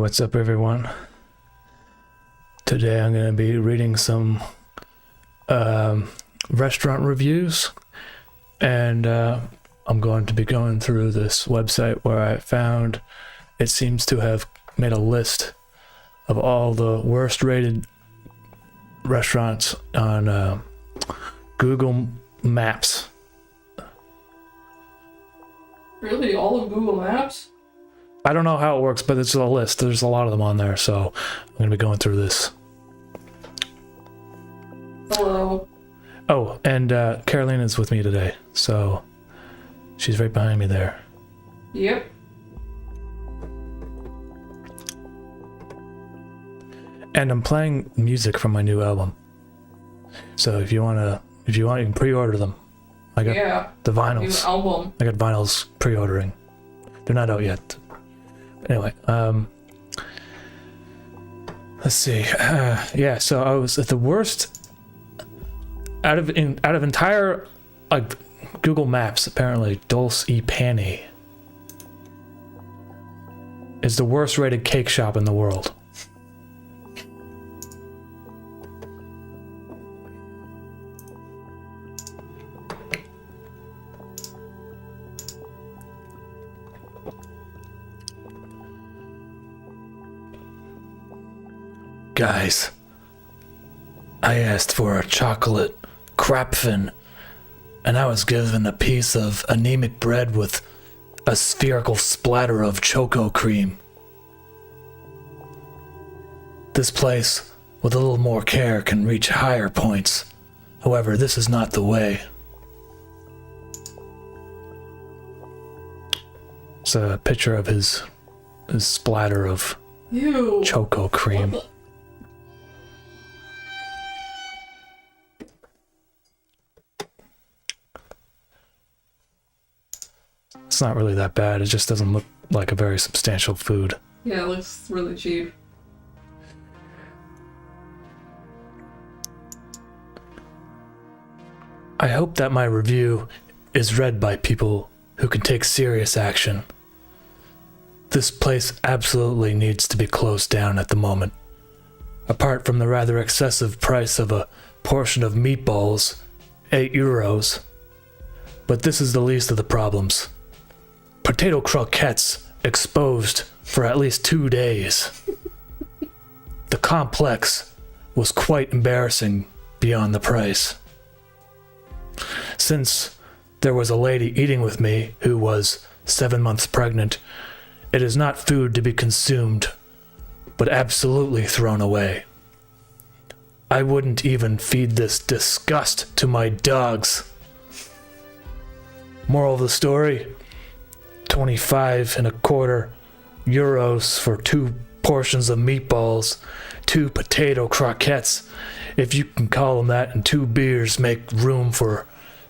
what's up everyone? Today I'm going to be reading some restaurant reviews, and I'm going to be going through this website where I found it seems to have made a list of all the worst rated restaurants on Google Maps. Really? All of Google Maps? I don't know how it works, but it's a list. There's a lot of them on there, so I'm going to be going through this. Hello. Oh, and Carolina's with me today, so she's right behind me there. Yep. And I'm playing music from my new album. So if you want, you can pre-order them. I got the vinyls. New album. I got vinyls pre-ordering. They're not out yet. Anyway, let's see. Yeah, so I was at the worst out of entire Google Maps. Apparently, Dulce e Pani is the worst rated cake shop in the world. Guys, I asked for a chocolate krapfen, and I was given a piece of anemic bread with a spherical splatter of choco cream. This place, with a little more care, can reach higher points. However, this is not the way. It's a picture of his splatter of choco cream. It's not really that bad. It just doesn't look like a very substantial food. Yeah, it looks really cheap. I hope that my review is read by people who can take serious action. This place absolutely needs to be closed down at the moment. Apart from the rather excessive price of a portion of meatballs, €8. But this is the least of the problems. Potato croquettes exposed for at least 2 days. The complex was quite embarrassing beyond the price. Since there was a lady eating with me who was 7 months pregnant, it is not food to be consumed, but absolutely thrown away. I wouldn't even feed this disgust to my dogs. Moral of the story: 25.25 euros for 2 portions of meatballs, 2 potato croquettes, if you can call them that, and 2 beers make room for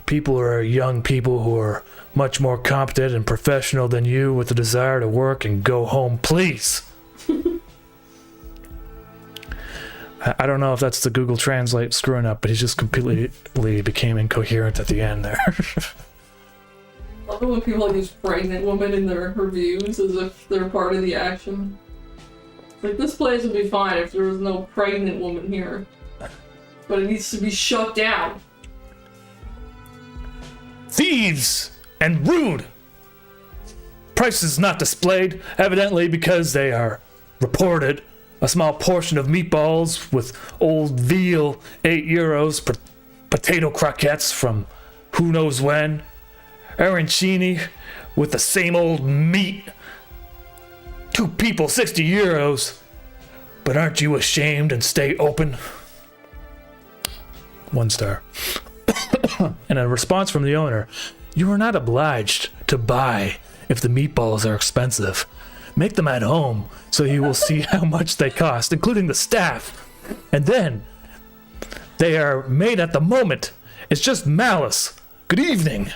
people who are young people who are much more competent and professional than you with the desire to work and go home, please. I don't know if that's the Google Translate screwing up, but he just completely became incoherent at the end there. I love it when people use pregnant women in their reviews as if they're part of the action. It's like, this place would be fine if there was no pregnant woman here. But it needs to be shut down. Thieves and rude! Prices not displayed, evidently because they are reported. A small portion of meatballs with old veal, €8. Potato croquettes from who knows when. Arancini with the same old meat. 2 people, €60. But aren't you ashamed and stay open? 1 star. And a response from the owner: you are not obliged to buy if the meatballs are expensive. Make them at home so you will see how much they cost, including the staff. And then, they are made at the moment. It's just malice. Good evening.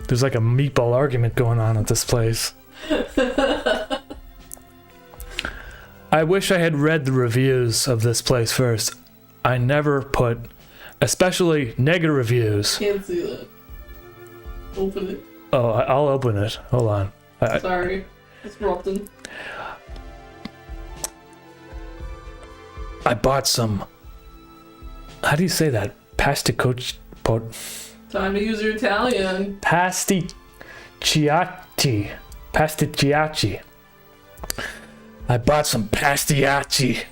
There's like a meatball argument going on at this place. I wish I had read the reviews of this place first. I never put, especially negative reviews. Can't see that. Open it. Oh, I'll open it. Hold on. Sorry. It's Brompton. I bought some. How do you say that? Pasticciacci. Time to use your Italian. Pasticciacci. Pasticciacci. I bought some pastiacci.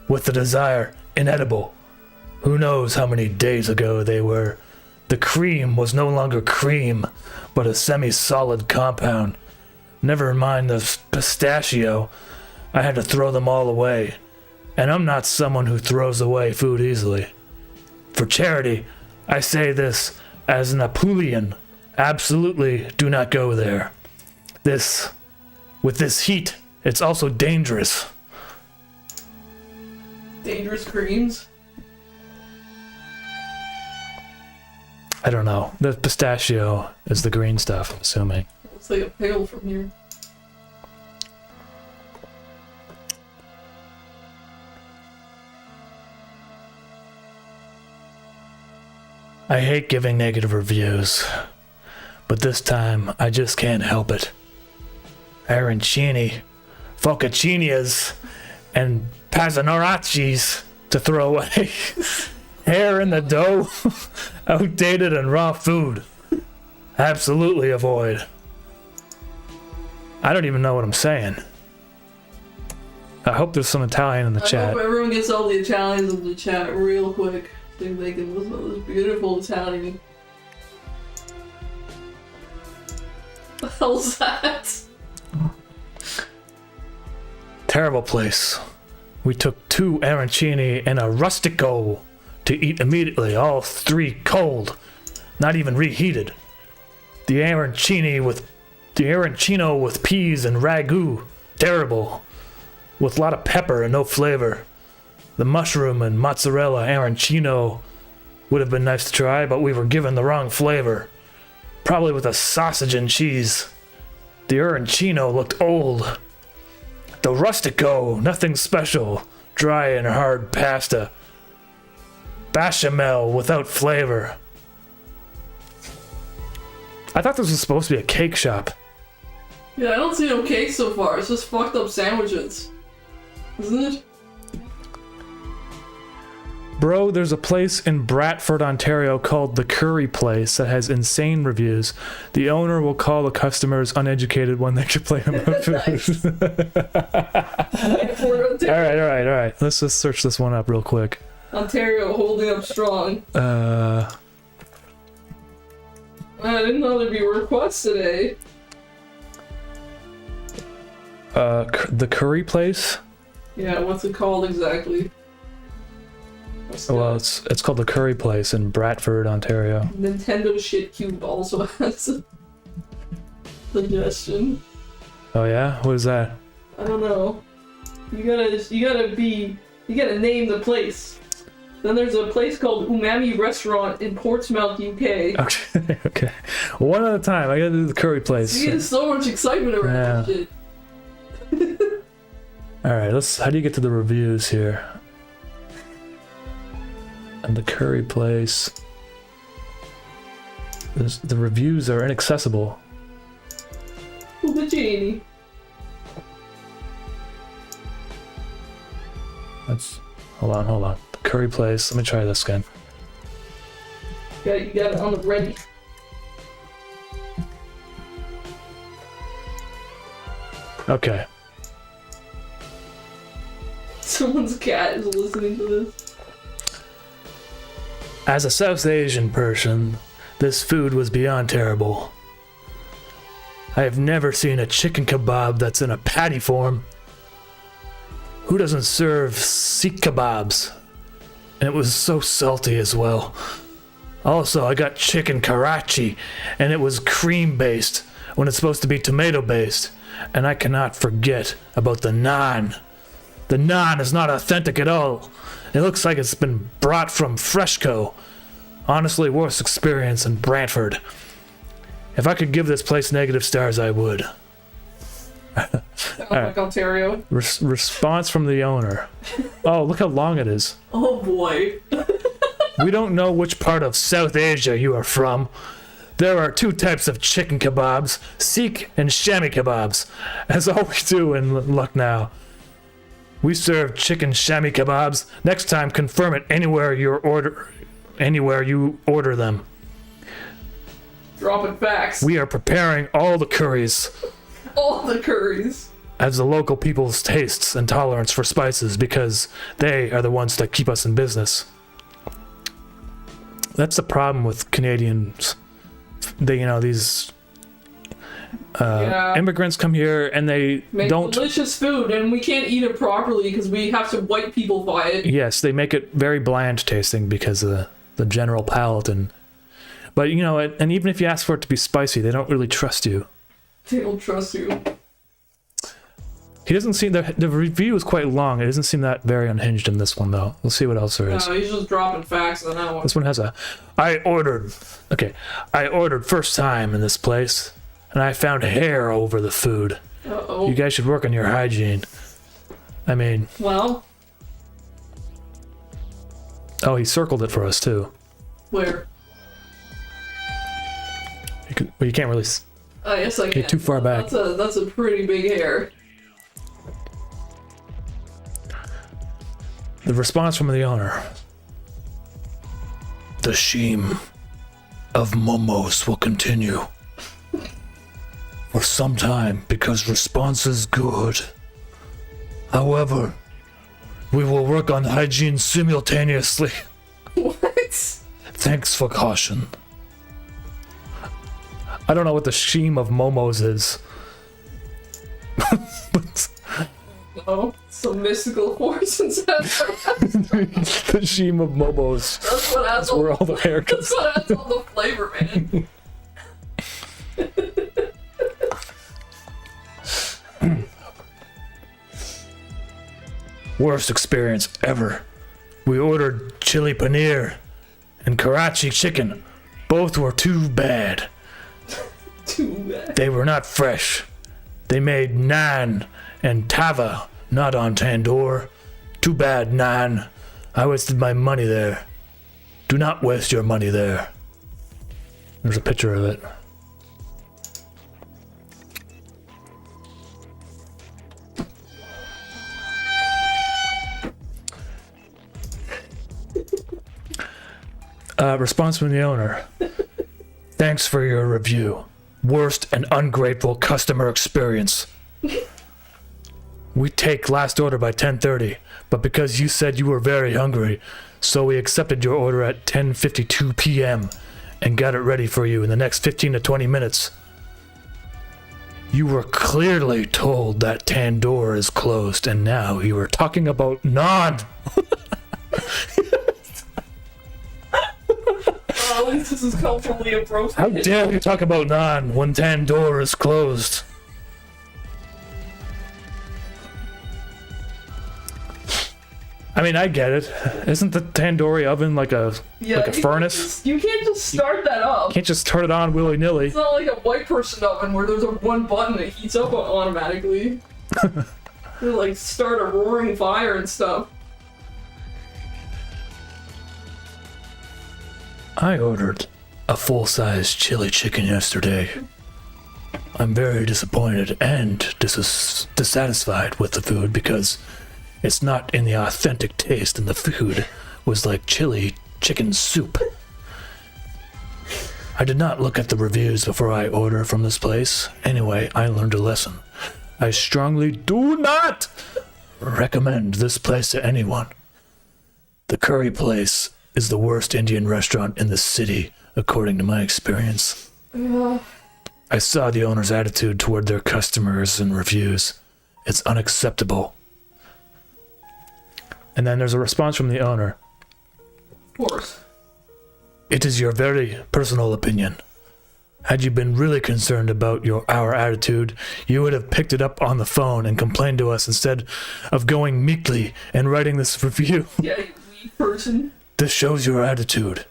With the desire, inedible. Who knows how many days ago they were. The cream was no longer cream, but a semi-solid compound. Never mind the pistachio. I had to throw them all away. And I'm not someone who throws away food easily. For charity, I say this as an Apulian. Absolutely do not go there. With this heat, it's also dangerous. Dangerous creams? I don't know. The pistachio is the green stuff, I'm assuming. Looks like a pickle from here. I hate giving negative reviews, but this time I just can't help it. Arancini, focaccias, and pazzanoraccis to throw away. Hair in the dough, outdated and raw food. Absolutely avoid. I don't even know what I'm saying. I hope there's some Italian in the chat. I hope everyone gets all the Italians in the chat real quick. So they can listen to this beautiful Italian. What the hell's that? Terrible place. We took 2 arancini and a rustico to eat immediately, all 3 cold, not even reheated. The arancino with peas and ragu, terrible, with a lot of pepper and no flavor. The mushroom and mozzarella arancino would have been nice to try, but we were given the wrong flavor. Probably with a sausage and cheese. The arancino looked old. The rustico, nothing special, dry and hard pasta. Bechamel without flavor. I thought this was supposed to be a cake shop. Yeah, I don't see no cake so far. It's just fucked up sandwiches. Isn't it? Bro, there's a place in Bradford, Ontario called The Curry Place that has insane reviews. The owner will call the customers uneducated when they complain about food. Alright. Let's just search this one up real quick. Ontario holding up strong. I didn't know there'd be requests today. The Curry Place? Yeah, what's it called exactly? Well, it's called The Curry Place in Bradford, Ontario. Nintendo Shit Cube also has a suggestion. Oh yeah? What is that? I don't know. You gotta name the place. Then there's a place called Umami Restaurant in Portsmouth, UK. Okay. One at a time. I gotta do The Curry Place. See, there's so much excitement around this shit. Alright, how do you get to the reviews here? And The Curry Place. The reviews are inaccessible. The genie. Hold on. The Curry Place. Let me try this again. You got it on the ready. Okay. Someone's cat is listening to this. As a South Asian person, this food was beyond terrible. I have never seen a chicken kebab that's in a patty form. Who doesn't serve sikh kebabs? And it was so salty as well. Also, I got chicken karachi, and it was cream-based when it's supposed to be tomato-based. And I cannot forget about the naan. The naan is not authentic at all. It looks like it's been brought from Freshco. Honestly, worst experience in Brantford. If I could give this place negative stars, I would. Like Ontario. Response from the owner. Oh, look how long it is. Oh boy. We don't know which part of South Asia you are from, There are two types of chicken kebabs, Sikh and Shami kebabs, as all we do in Lucknow. We serve chicken Shami kebabs. Next time, confirm it anywhere you order them. Dropping facts. We are preparing all the curries. All the curries. As the local people's tastes and tolerance for spices, because they are the ones that keep us in business. That's the problem with Canadians. They, these immigrants come here and they make don't delicious food, and we can't eat it properly because we have to white people buy it. Yes, they make it very bland tasting because of the general palate, but and even if you ask for it to be spicy, they don't really trust you. They don't trust you. He doesn't seem the review is quite long. It doesn't seem that very unhinged in this one though. We'll see what else there is. No, he's just dropping facts on that one. This one has I ordered first time in this place, and I found hair over the food. Uh-oh. You guys should work on your hygiene. I mean... Well... Oh, he circled it for us, too. Where? You can't really... Oh, yes, I can. You're too far back. That's a pretty big hair. The response from the owner. The shame of momos will continue for some time because response is good. However, we will work on hygiene simultaneously. What? Thanks for caution. I don't know what the shame of momos is. But Oh, some mystical force inside. the sheen of momos. That's what adds That's where all the hair That's comes. what adds all the flavor, man. Worst experience ever. We ordered chili paneer and Karachi chicken. Both were too bad. Too bad. They were not fresh. They made naan and tava, not on tandoor. Too bad, naan. I wasted my money there. Do not waste your money there. There's a picture of it. Response from the owner. Thanks for your review. Worst and ungrateful customer experience. We take last order by 10:30, but because you said you were very hungry, so we accepted your order at 10:52 p.m. and got it ready for you in the next 15 to 20 minutes. You were clearly told that tandoor is closed, and now you are talking about naan. At least this is culturally appropriate. How dare you talk about naan when tandoor is closed? I mean, I get it. Isn't the tandoori oven like a furnace? You can't just start that up. You can't just turn it on willy-nilly. It's not like a white person oven where there's a one button that heats up automatically. You like start a roaring fire and stuff. I ordered a full-size chili chicken yesterday. I'm very disappointed and dissatisfied with the food because it's not in the authentic taste, and the food was like chili chicken soup. I did not look at the reviews before I order from this place. Anyway, I learned a lesson. I strongly do not recommend this place to anyone. The curry place is the worst Indian restaurant in the city, according to my experience. Yeah. I saw the owner's attitude toward their customers and reviews. It's unacceptable. And then there's a response from the owner. Of course. It is your very personal opinion. Had you been really concerned about our attitude, you would have picked it up on the phone and complained to us instead of going meekly and writing this review. Yeah, you weak person. This shows your attitude.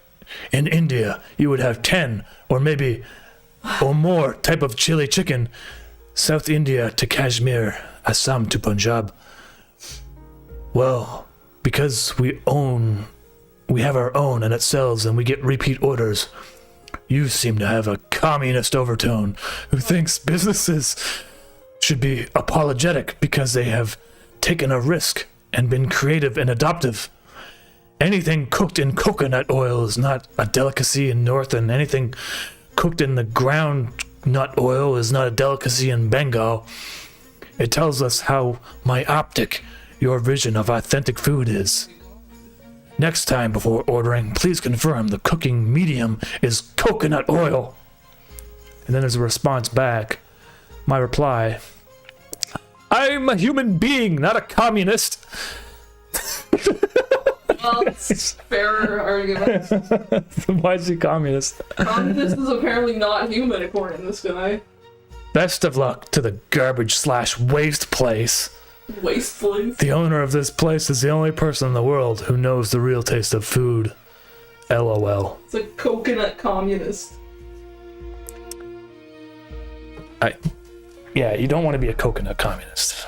In India, you would have 10 or maybe or more type of chili chicken. South India to Kashmir, Assam to Punjab. Well, because we have our own and it sells and we get repeat orders, You seem to have a communist overtone who thinks businesses should be apologetic because they have taken a risk and been creative and adoptive. Anything cooked in coconut oil is not a delicacy in North, and anything cooked in the ground nut oil is not a delicacy in Bengal. It tells us how myopic your vision of authentic food is. Next time before ordering, please confirm the cooking medium is coconut oil. And then there's a response back. My reply, I'm a human being, not a communist. Well, it's fair argument. Why is he communist? Communist is apparently not human, according to this guy. Best of luck to the garbage/waste place. Waste place? The owner of this place is the only person in the world who knows the real taste of food. LOL. It's a coconut communist. Yeah, you don't want to be a coconut communist.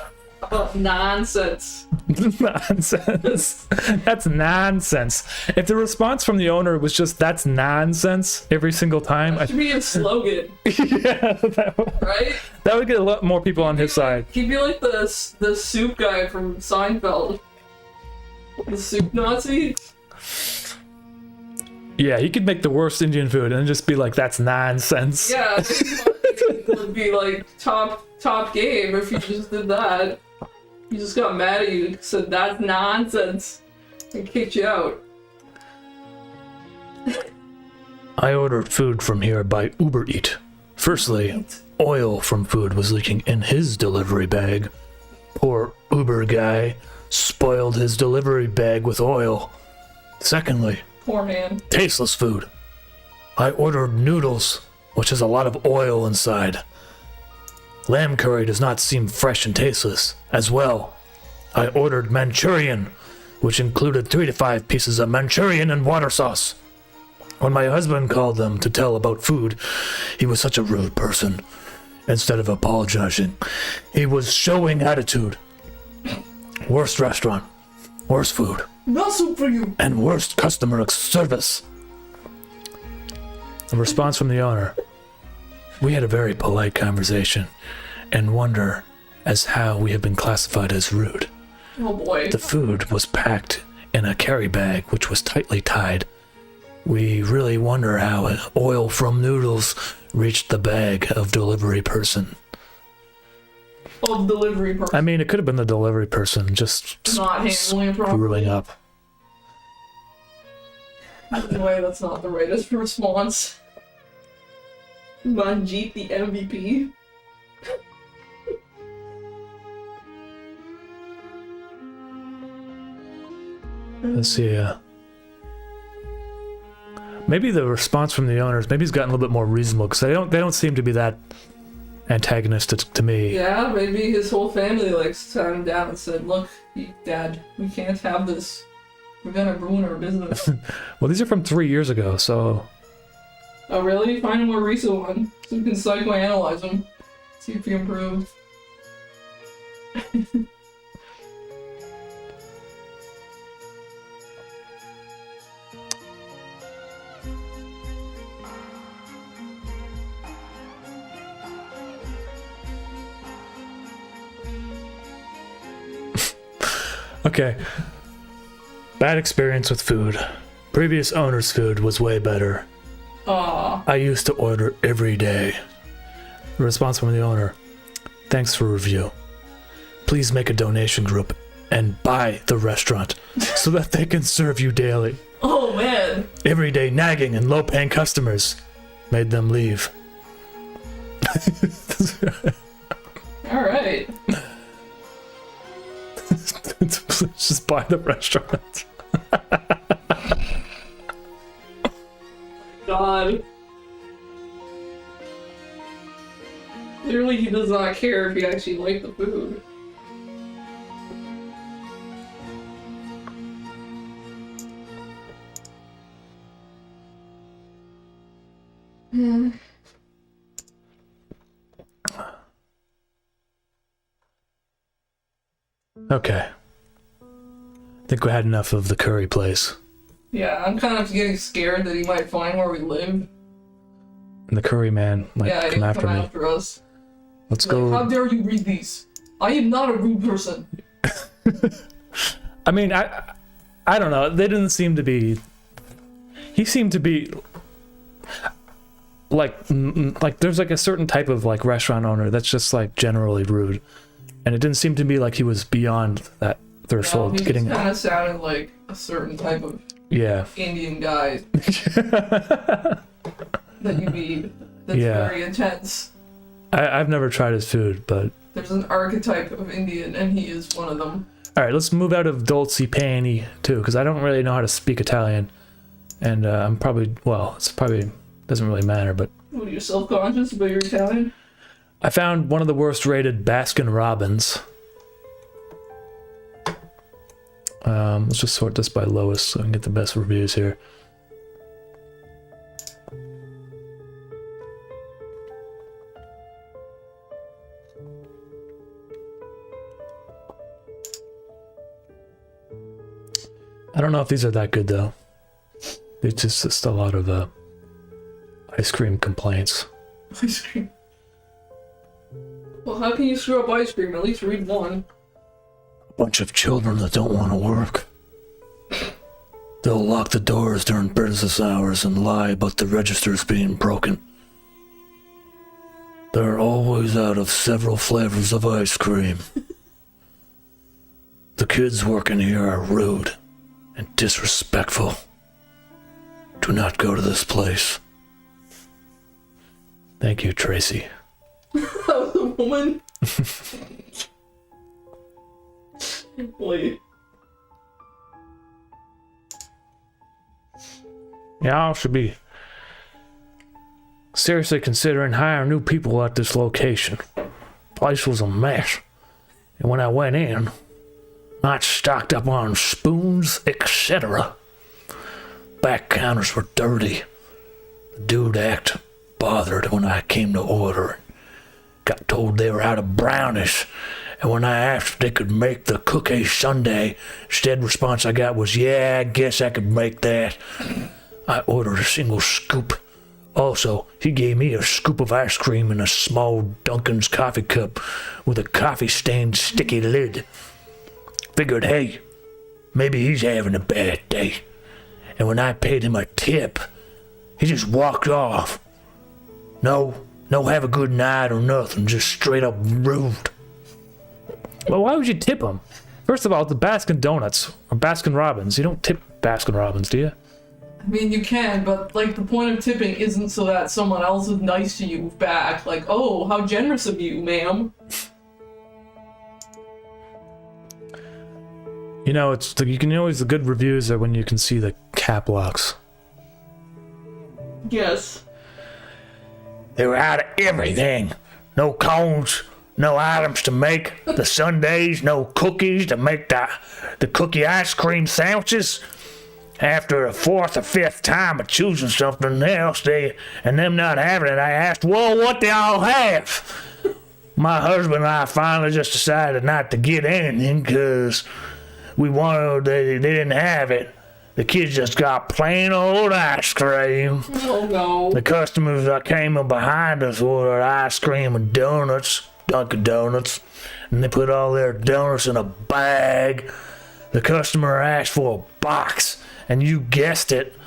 Nonsense. Nonsense. That's nonsense. If the response from the owner was just "that's nonsense" every single time, That should be a slogan. yeah, Right? that would get a lot more people on his side. He'd be like the soup guy from Seinfeld. The soup Nazi. Yeah, he could make the worst Indian food and just be like, "That's nonsense." Yeah, it would be like top game if you just did that. He just got mad at you and said that's nonsense and kicked you out. I ordered food from here by Uber Eat. Firstly, oil from food was leaking in his delivery bag. Poor Uber guy spoiled his delivery bag with oil. Secondly, Poor man. tasteless food. I ordered noodles, which has a lot of oil inside. Lamb curry does not seem fresh and tasteless. As well, I ordered Manchurian, which included 3 to 5 pieces of Manchurian and water sauce. When my husband called them to tell about food, he was such a rude person. Instead of apologizing, he was showing attitude. Worst restaurant, worst food, Not soup for you. and worst customer service. A response from the owner. We had a very polite conversation and wonder as how we have been classified as rude. Oh boy. The food was packed in a carry bag which was tightly tied. We really wonder how oil from noodles reached the bag of delivery person. Of delivery person. I mean, it could have been the delivery person just Not handling it properly. screwing up. Anyway, that's not the rightest response. Manjeet the MVP. Let's see. Maybe the response from the owners, maybe he's gotten a little bit more reasonable because they don't seem to be that antagonistic to me. Yeah, maybe his whole family like sat him down and said, "Look, Dad, we can't have this. We're gonna ruin our business." Well, these are from 3 years ago, so Oh really? Find a more recent one so we can psychoanalyze him. See if he improved. okay. Bad experience with food. Previous owner's food was way better. Aw. I used to order every day. Response from the owner. Thanks for review. Please make a donation group and buy the restaurant so that they can serve you daily. Oh man. Everyday nagging and low-paying customers made them leave. Alright. Please just buy the restaurant. God. Clearly he does not care if you actually like the food. Okay. Think we had enough of the curry place. Yeah, I'm kind of getting scared that he might find where we live. And the curry man might Yeah, come after me. after us. Let's Like, go. how dare you read these? I am not a rude person. I mean, I don't know. They didn't seem to be. He seemed to be like there's like a certain type of like restaurant owner that's just like generally rude, and it didn't seem to be like he was beyond that threshold. He Getting kind of sounded like a certain type of yeah. Indian guy that you meet. That's very intense. I've never tried his food, but there's an archetype of Indian, and he is one of them. All right, let's move out of Dolce Pani too, because I don't really know how to speak Italian, and I'm probably it's probably doesn't really matter. But What, are you self-conscious about your Italian? I found one of the worst rated Baskin Robbins. Let's just sort this by lowest so I can get the best reviews here. I don't know if these are that good though. It's just a lot of ice cream complaints. Ice cream. Well, how can you screw up ice cream? At least read one. A bunch of children that don't want to work. They'll lock the doors during business hours and lie about the registers being broken. They're always out of several flavors of ice cream. The kids working here are rude and disrespectful. Do not go to this place. Thank you, Tracy. That was a woman? Wait. Y'all should be seriously considering hiring new people at this location. Place was a mess. And when I went in, not stocked up on spoons, etc. Back counters were dirty. The dude acted bothered when I came to order. Got told they were out of brownies. And when I asked if they could make the cookie sundae, instead response I got was, yeah, I guess I could make that. I ordered a single scoop. Also, he gave me a scoop of ice cream in a small Dunkin's coffee cup with a coffee-stained sticky lid. Figured, hey, maybe he's having a bad day. And when I paid him a tip, he just walked off. No have a good night or nothing, just straight up rude. Well, why would you tip him? First of all, it's the Baskin Donuts, or Baskin Robbins. You don't tip Baskin Robbins, do you? I mean, you can, but, like, the point of tipping isn't so that someone else is nice to you back. Like, oh, how generous of you, ma'am. You know, you can always, the good reviews are when you can see the cap locks. Yes. They were out of everything. No cones, no items to make the sundaes, no cookies to make the cookie ice cream sandwiches. After a fourth or fifth time of choosing something else, and them not having it, I asked, well, what they all have? My husband and I finally just decided not to get anything because they didn't have it. The kids just got plain old ice cream. Oh no. The customers that came up behind us ordered ice cream and donuts, Dunkin' Donuts, and they put all their donuts in a bag. The customer asked for a box, and you guessed it,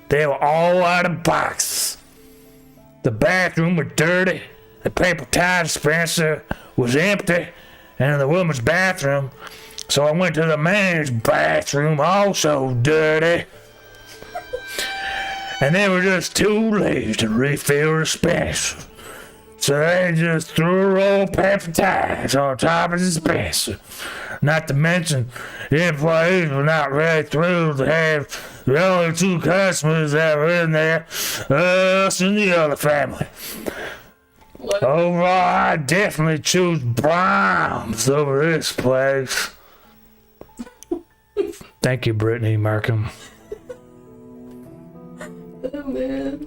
they were all out of boxes. The bathroom was dirty, the paper towel dispenser was empty, and in the woman's bathroom, so I went to the man's bathroom, also dirty. And they were just too lazy to refill the dispenser. So they just threw a roll of paper towels on top of the dispenser. Not to mention, the employees were not really thrilled to have the only two customers that were in there, us and the other family. What? Overall, I definitely choose Brahms over this place. Thank you, Brittany Markham. Oh, man.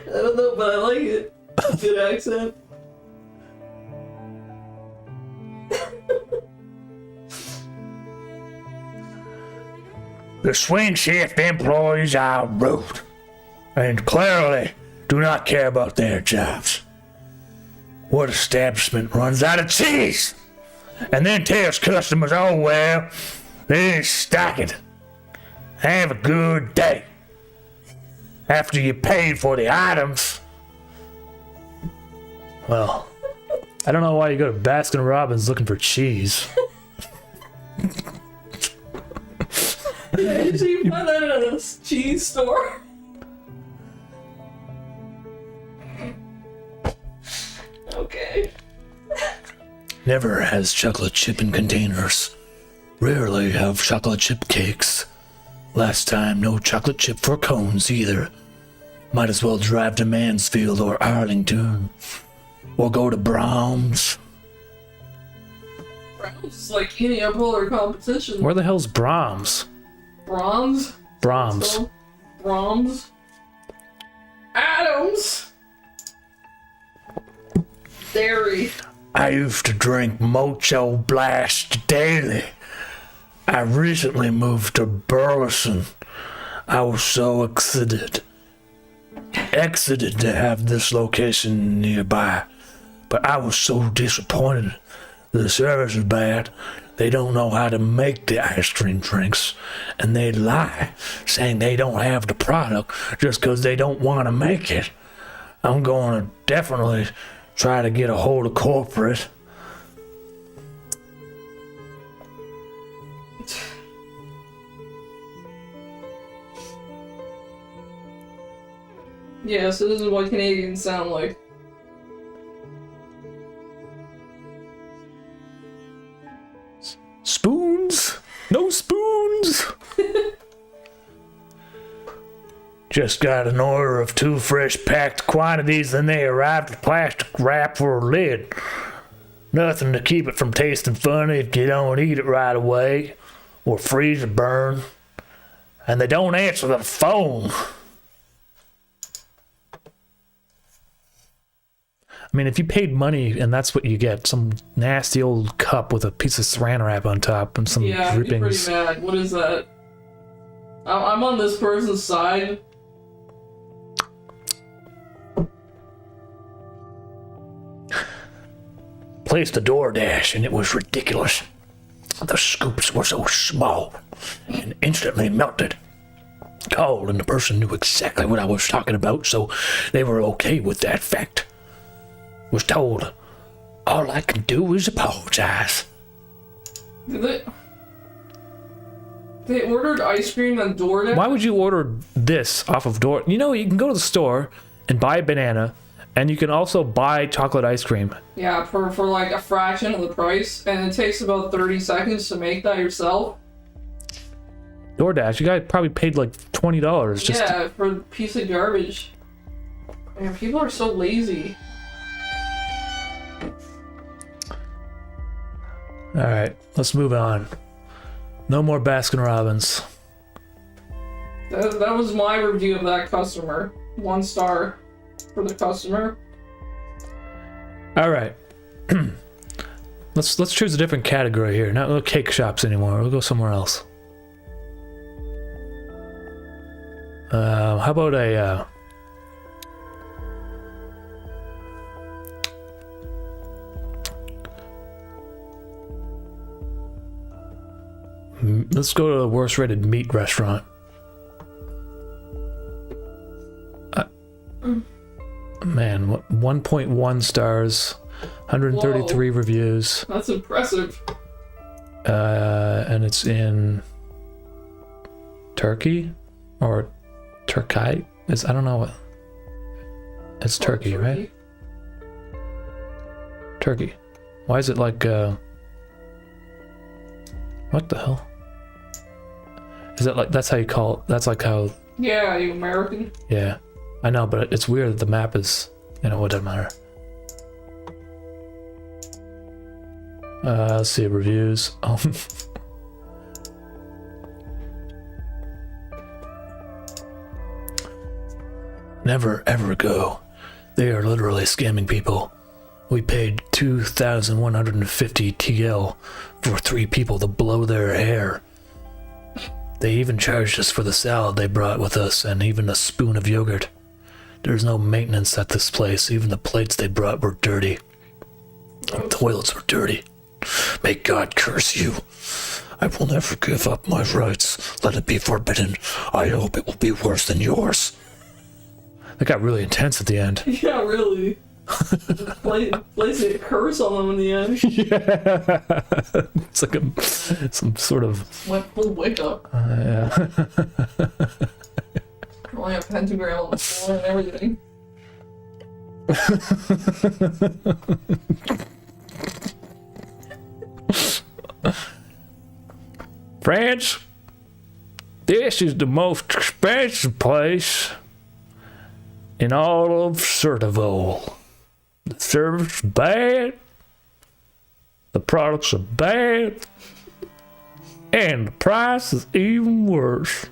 I don't know, but I like it. Good accent. The swing shift employees are rude and clearly do not care about their jobs. What establishment runs out of cheese and then tells customers, oh well, they didn't stock it. Have a good day. After you paid for the items. Well, I don't know why you go to Baskin Robbins looking for cheese. Yeah, so you find that at a cheese store? Okay. Never has chocolate chip in containers. Rarely have chocolate chip cakes. Last time, no chocolate chip for cones either. Might as well drive to Mansfield or Arlington. Or go to Brahms. Brahms is like any other competition. Where the hell's Brahms? Brahms? Brahms. So, Brahms? Adams! Dairy. I used to drink Mocho Blast daily. I recently moved to Burleson. I was so excited to have this location nearby, but I was so disappointed. The service is bad. They don't know how to make the ice cream drinks, and they lie, saying they don't have the product just because they don't want to make it. I'm going to definitely try to get a hold of corporate. Yeah, so this is what Canadians sound like. Spoons? No spoons? Just got an order of 2 fresh packed quantities, and they arrived with plastic wrap for a lid. Nothing to keep it from tasting funny if you don't eat it right away, or freeze or burn. And they don't answer the phone. I mean, if you paid money and that's what you get, some nasty old cup with a piece of saran wrap on top and some Yeah, I'd be drippings. pretty mad. What is that? I'm on this person's side. Placed a DoorDash and it was ridiculous. The scoops were so small and instantly melted. Called and the person knew exactly what I was talking about, so they were okay with that fact. Was told, all I can do is apologize. Did they ordered ice cream on DoorDash? Why would you order this off of Door? You know, you can go to the store and buy a banana, and you can also buy chocolate ice cream. Yeah, for like a fraction of the price, and it takes about 30 seconds to make that yourself. DoorDash, you guys probably paid like $20 just Yeah, for a piece of garbage. Man, people are so lazy. Alright, let's move on. No more Baskin Robbins. That was my review of that customer. 1 star for the customer. Alright. let's choose a different category here. Not no cake shops anymore. We'll go somewhere else. How about a let's go to the worst rated meat restaurant. Man, 1.1 stars, 133 reviews. That's impressive. And it's in Turkey or Turkey? I don't know what. It's Turkey, right? Turkey. Why is it like what the hell? Is that like, that's how you call it? That's like how... Yeah, you American? Yeah. I know, but it's weird that the map is, you know, it doesn't matter. Let's see, reviews. Never ever go. They are literally scamming people. We paid 2,150 TL for 3 people to blow their hair. They even charged us for the salad they brought with us and even a spoon of yogurt. There's no maintenance at this place. Even the plates they brought were dirty. The toilets were dirty. May God curse you. I will never give up my rights. Let it be forbidden. I hope it will be worse than yours. That got really intense at the end. Yeah, really. Placing a curse on them in the end. Yeah. It's like some sort of... Went full wake up. Yeah. Drawing a pentagram on the floor and everything. Friends, this is the most expensive place in all of Sertavole. The service is bad, the products are bad, and the price is even worse.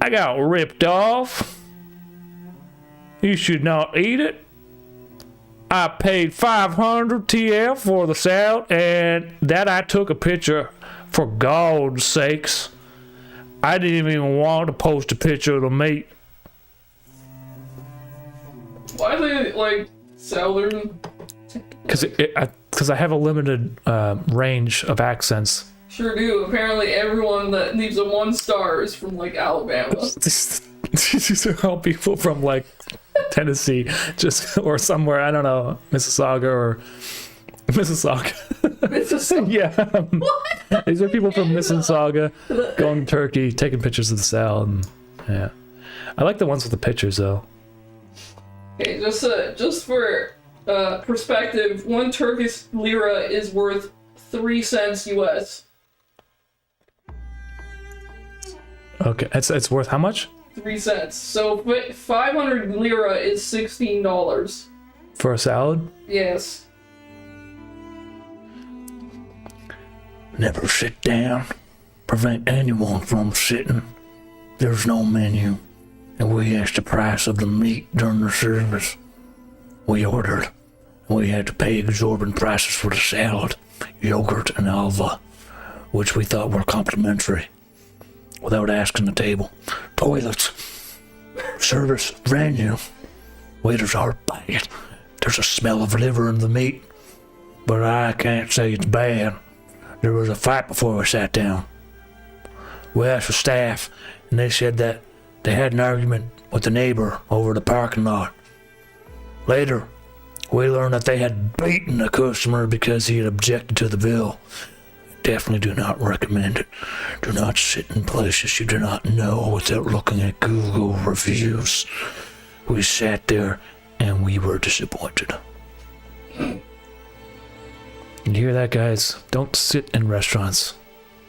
I got ripped off. You should not eat it. I paid 500 TL for the salad, and that I took a picture for God's sakes. I didn't even want to post a picture of the meat. Why are they, like, selling? Because I have a limited range of accents. Sure do. Apparently everyone that leaves a 1 star is from, like, Alabama. These are all people from, like, Tennessee, or somewhere, I don't know, Mississauga or Mississauga. Mississauga? Yeah. What? These are people from Mississauga going to Turkey, taking pictures of the salad. And, yeah. I like the ones with the pictures, though. Okay, just for perspective, 1 Turkish lira is worth 3 cents US. Okay, it's worth how much? 3 cents. So 500 lira is $16. For a salad? Yes. Never sit down. Prevent anyone from sitting. There's no menu. And we asked the price of the meat during the service. We ordered. And we had to pay exorbitant prices for the salad, yogurt, and halva, which we thought were complimentary, without asking the table. Toilets, service, venue. Waiters are bad. There's a smell of liver in the meat, but I can't say it's bad. There was a fight before we sat down. We asked the staff, and they said that they had an argument with the neighbor over the parking lot. Later, we learned that they had beaten a customer because he had objected to the bill. Definitely do not recommend it. Do not sit in places you do not know without looking at Google reviews. We sat there and we were disappointed. You hear that, guys? Don't sit in restaurants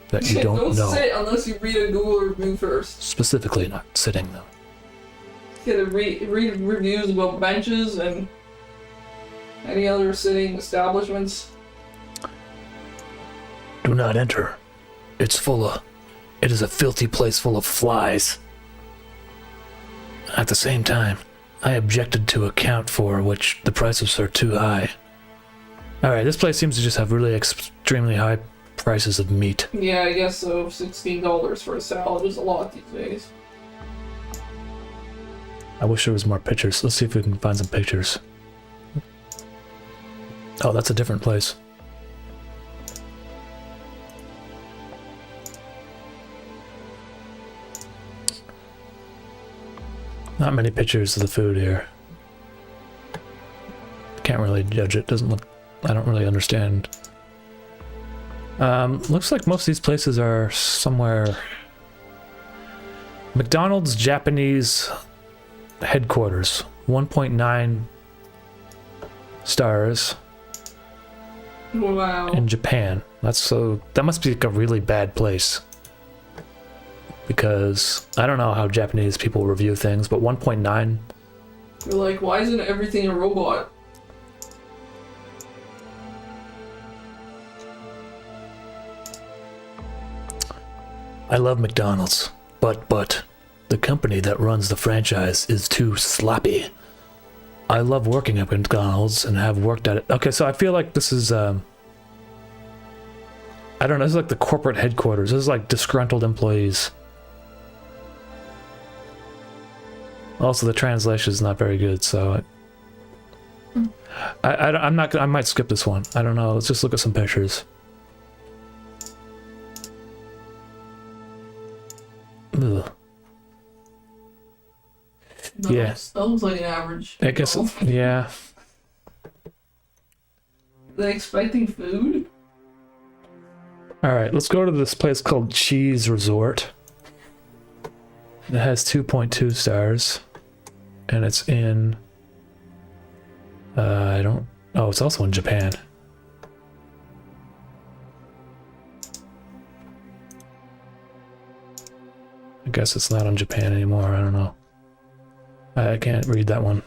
that you don't know. Don't sit unless you read a Google review first. Specifically not sitting, though. You gotta read reviews about benches and any other sitting establishments. Do not enter. It is a filthy place full of flies. At the same time, I objected to account for which the prices are too high. Alright, this place seems to just have really extremely high prices of meat. Yeah, I guess so. $16 for a salad is a lot these days. I wish there was more pictures. Let's see if we can find some pictures. Oh, that's a different place. Not many pictures of the food here. Can't really judge it. Doesn't look... I don't really understand. Looks like most of these places are somewhere... McDonald's Japanese headquarters. 1.9 stars. Wow. In Japan. That must be like a really bad place. Because I don't know how Japanese people review things, but 1.9. You're like, why isn't everything a robot? I love McDonald's, but the company that runs the franchise is too sloppy. I love working at McDonald's and have worked at it. Okay, so I feel like this is I don't know, this is like the corporate headquarters. This is like disgruntled employees. Also, the translation is not very good, so I'm not gonna, I might skip this one. I don't know. Let's just look at some pictures. Ugh. No, Yeah. That looks like an average. I guess, yeah. Are they expecting food? Alright, let's go to this place called Cheese Resort. It has 2.2 stars. And it's in... I don't... Oh, it's also in Japan. I guess it's not in Japan anymore, I don't know. I can't read that one.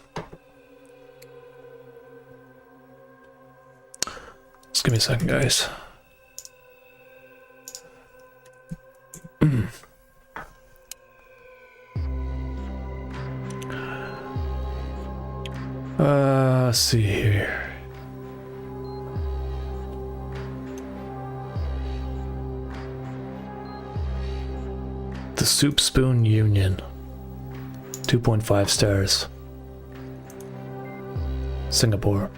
Just give me a second, guys. Let's see here. The Soup Spoon Union. 2.5 stars. Singapore.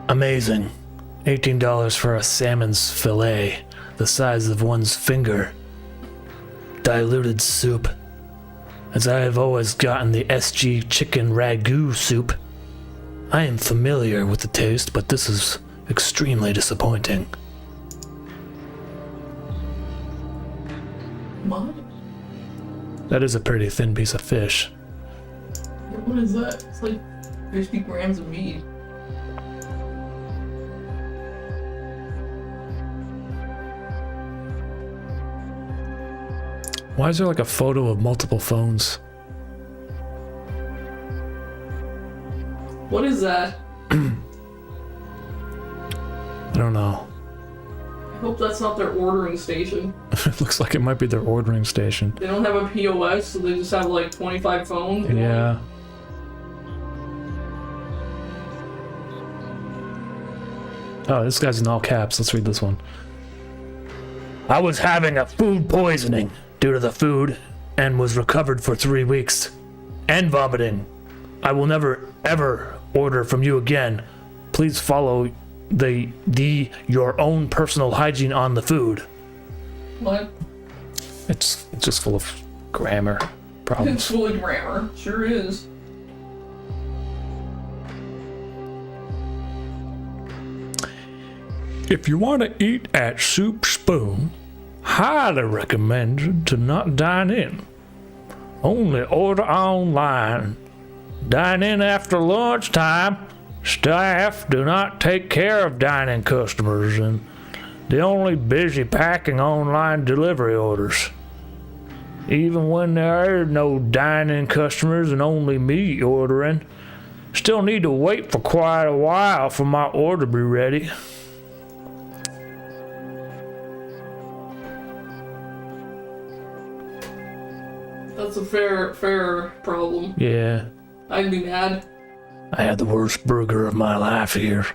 Amazing. $18 for a salmon's fillet, the size of one's finger. Diluted soup. As I have always gotten the SG chicken ragu soup. I am familiar with the taste, but this is extremely disappointing. What? That is a pretty thin piece of fish. What is that? It's like 50 grams of meat. Why is there like a photo of multiple phones? What is that? I don't know. I hope that's not their ordering station. It looks like it might be their ordering station. They don't have a POS, so they just have like 25 phones. Yeah. Oh, this guy's in all caps. Let's read this one. I was having a food poisoning due to the food and was recovered for 3 weeks. And vomiting. I will never, ever order from you again. Please follow your own personal hygiene on the food. What? It's just full of grammar problems. It's full of grammar. Sure is. If you want to eat at Soup Spoon, highly recommended to not dine in. Only order online. Dine in after lunchtime. Staff do not take care of dining customers and they're only busy packing online delivery orders. Even when there are no dining customers and only me ordering, still need to wait for quite a while for my order to be ready. That's a fair problem. Yeah. I'd be mad. I had the worst burger of my life here.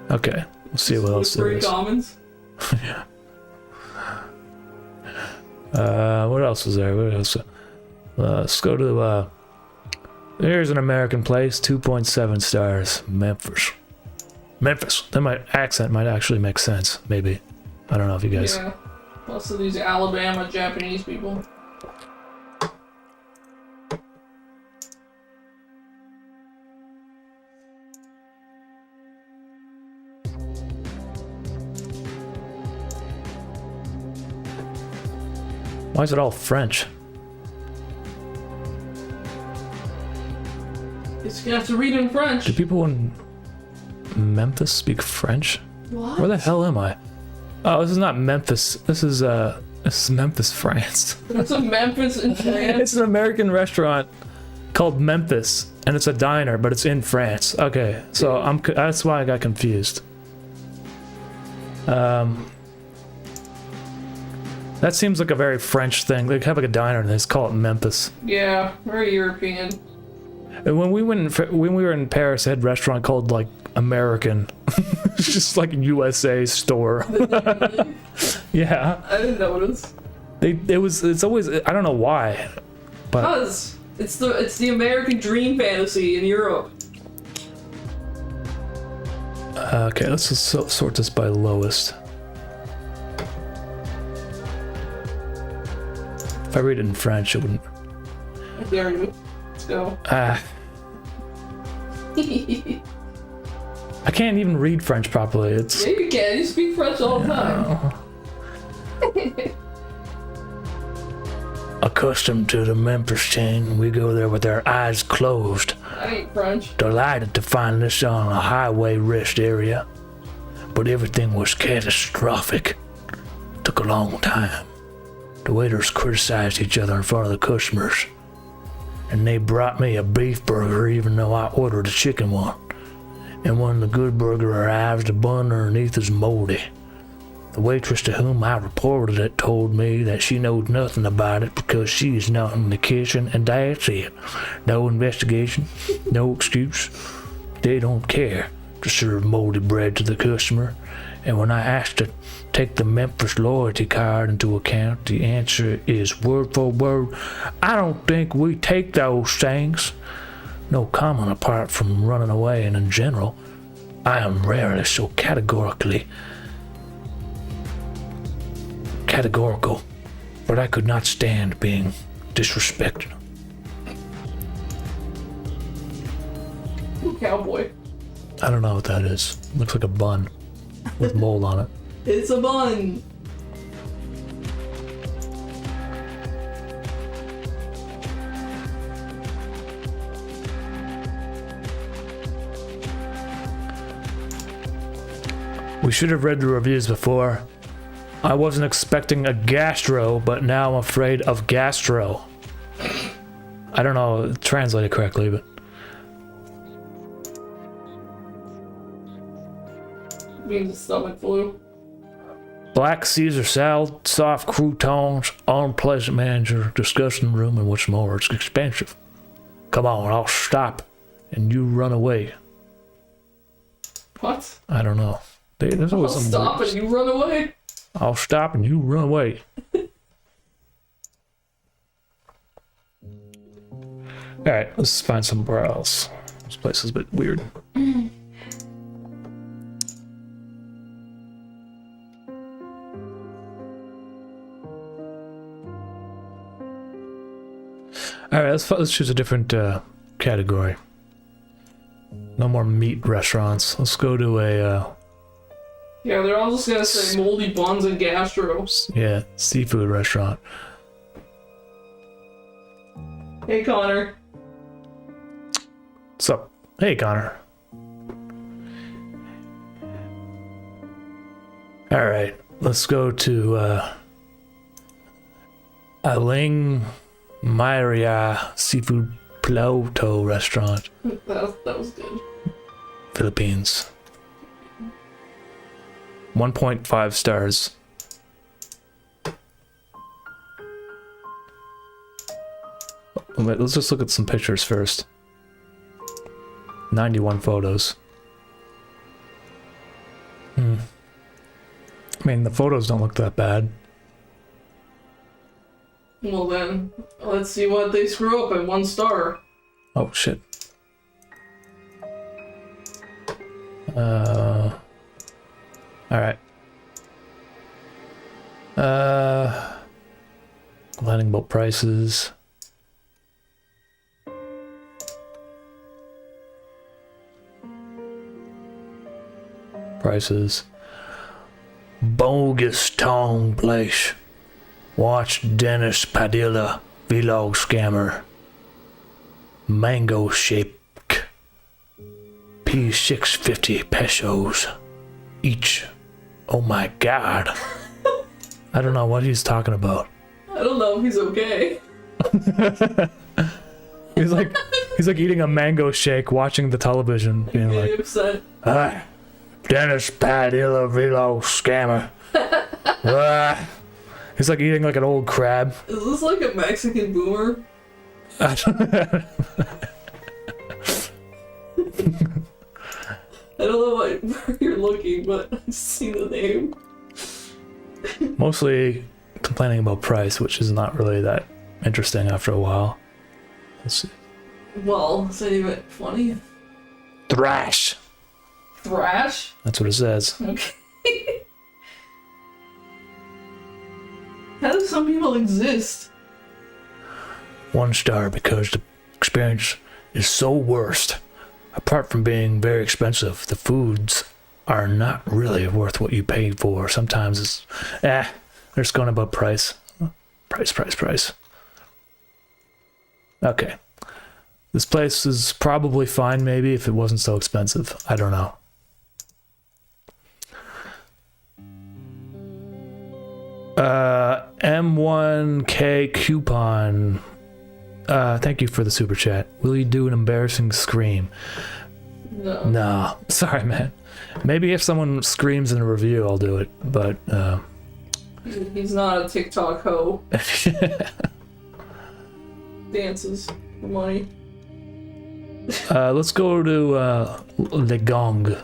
Okay, let's see what else there Free is. comments. Yeah. What else was there? What else? Let's go to, here's an American place, 2.7 stars, Memphis. Memphis. That accent might actually make sense, maybe. I don't know if you guys... Yeah. Most of these Alabama Japanese people. Why is it all French? You have to read in French. Do people in Memphis speak French? What? Where the hell am I? Oh, this is not Memphis. This is Memphis, France. It's a Memphis in France. It's an American restaurant called Memphis, and it's a diner, but it's in France. Okay, so that's why I got confused. That seems like a very French thing. They have like a diner and they just call it Memphis. Yeah, very European. And when we were in Paris, they had a restaurant called like American. It's just like a USA store. Yeah. I didn't notice. It's always, I don't know why. But Because it's the American dream fantasy in Europe. okay, let's just sort this by lowest. If I read it in French, it wouldn't. I dare you. Let's go. I can't even read French properly. It's. Yeah, you can. You speak French all the time. Accustomed to the Memphis chain, we go there with our eyes closed. I ain't French. Delighted to find this on a highway rest area. But everything was catastrophic. Took a long time. The waiters criticized each other in front of the customers. And they brought me a beef burger even though I ordered a chicken one. And when the good burger arrives, the bun underneath is moldy. The waitress to whom I reported it told me that she knows nothing about it because she is not in the kitchen, and that's it. No investigation, no excuse. They don't care to serve moldy bread to the customer. And when I asked to take the Memphis loyalty card into account, the answer is word for word, I don't think we take those things. No comment apart from running away, and in general, I am rarely so categorical, but I could not stand being disrespected. Ooh, cowboy. I don't know what that is. Looks like a bun with mold on it. It's a bun. We should have read the reviews before. I wasn't expecting a gastro, but now I'm afraid of gastro. I don't know if it translated correctly, but Means stomach flu. black Caesar salad, soft croutons, unpleasant manager, disgusting room, and what's more, it's expensive. Come on, I'll stop, and you run away. What? I don't know. There's always I'll some stop words. and you run away. I'll stop and you run away. Alright, let's find somewhere else. This place is a bit weird. Alright, let's choose a different category. No more meat restaurants. Let's go to a Yeah, they're all just gonna say moldy buns and gastros. yeah, seafood restaurant. Hey, Connor. What's up? Hey, Connor. Alright, let's go to Aling Maria Seafood Plato Restaurant, That was good. Philippines. 1.5 stars. Wait, let's just look at some pictures first. 91 photos. I mean, the photos don't look that bad. Well then, let's see what they screw up at 1 star. Oh, shit. Alright. Complaining about prices. Prices. Bogus tongue place. Watch Dennis Padilla, vlog scammer. Mango shake. P650 pesos each. Oh my god. I don't know what he's talking about. I don't know if he's okay. He's like eating a mango shake, watching the television, being Getting like, upset. Dennis Padilla vlog scammer. He's like eating like an old crab. Is this like a Mexican boomer? I don't know where you're looking, but I see the name. Mostly complaining about price, which is not really that interesting after a while. Let's see. Well, is that even funny? Thrash. Thrash? That's what it says. Okay. How do some people exist? 1 star because the experience is so worst. Apart from being very expensive, the foods are not really worth what you paid for. Sometimes it's, they're just going about price. Price. Okay. This place is probably fine maybe if it wasn't so expensive. I don't know. M1K coupon. Thank you for the super chat. Will you do an embarrassing scream? No. No. Sorry, man. Maybe if someone screams in a review, I'll do it. But he's not a TikTok hoe. Dances for money. Let's go to Le Gong.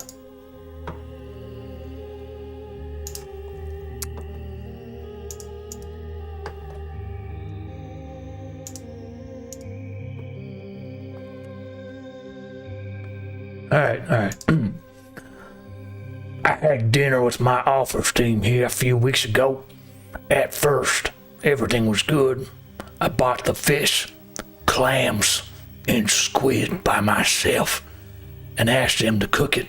All right. I had dinner with my office team here a few weeks ago. At first, everything was good. I bought the fish, clams, and squid by myself and asked them to cook it.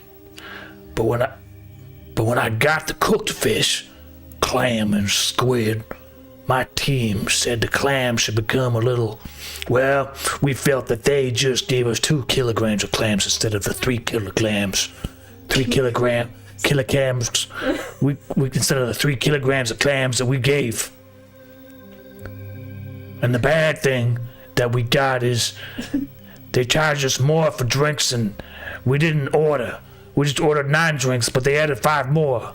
But when I got the cooked fish, clam and squid, my team said the clams should become a little, well, we felt that they just gave us 2 kilograms of clams instead of the 3 kilograms. 3 kilograms. We instead of the 3 kilograms of clams that we gave. And the bad thing that we got is they charged us more for drinks and we didn't order. We just ordered 9 drinks, but they added 5 more.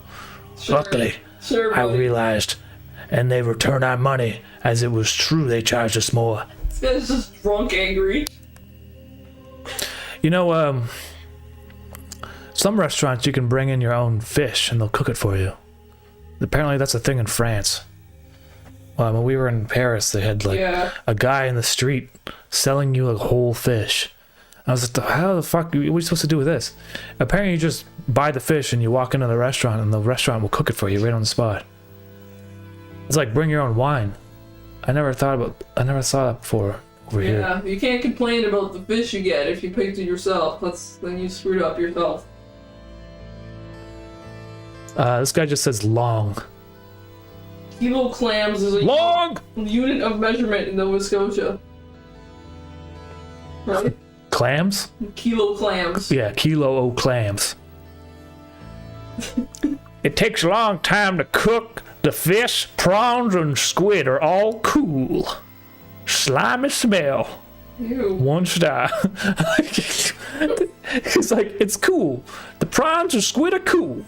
Sure. Luckily, Sure, I realized, and they returned our money as it was true they charged us more. This guy's just drunk angry. You know, some restaurants you can bring in your own fish and they'll cook it for you. Apparently that's a thing in France. When we were in Paris, they had like a guy in the street selling you a whole fish. I was like, how the fuck, what are you supposed to do with this? Apparently you just buy the fish and you walk into the restaurant and the restaurant will cook it for you right on the spot. It's like bring your own wine. I never saw that before over here. Yeah, you can't complain about the fish you get if you picked it yourself. Then you screwed up yourself. This guy just says long. Kilo clams is a long unit of measurement in Nova Scotia. Right? Clams? Kilo clams. Yeah, kilo o clams. It takes a long time to cook. The fish, prawns, and squid are all cool. Slimy smell. Ew. 1 star. It's like, it's cool. The prawns and squid are cool.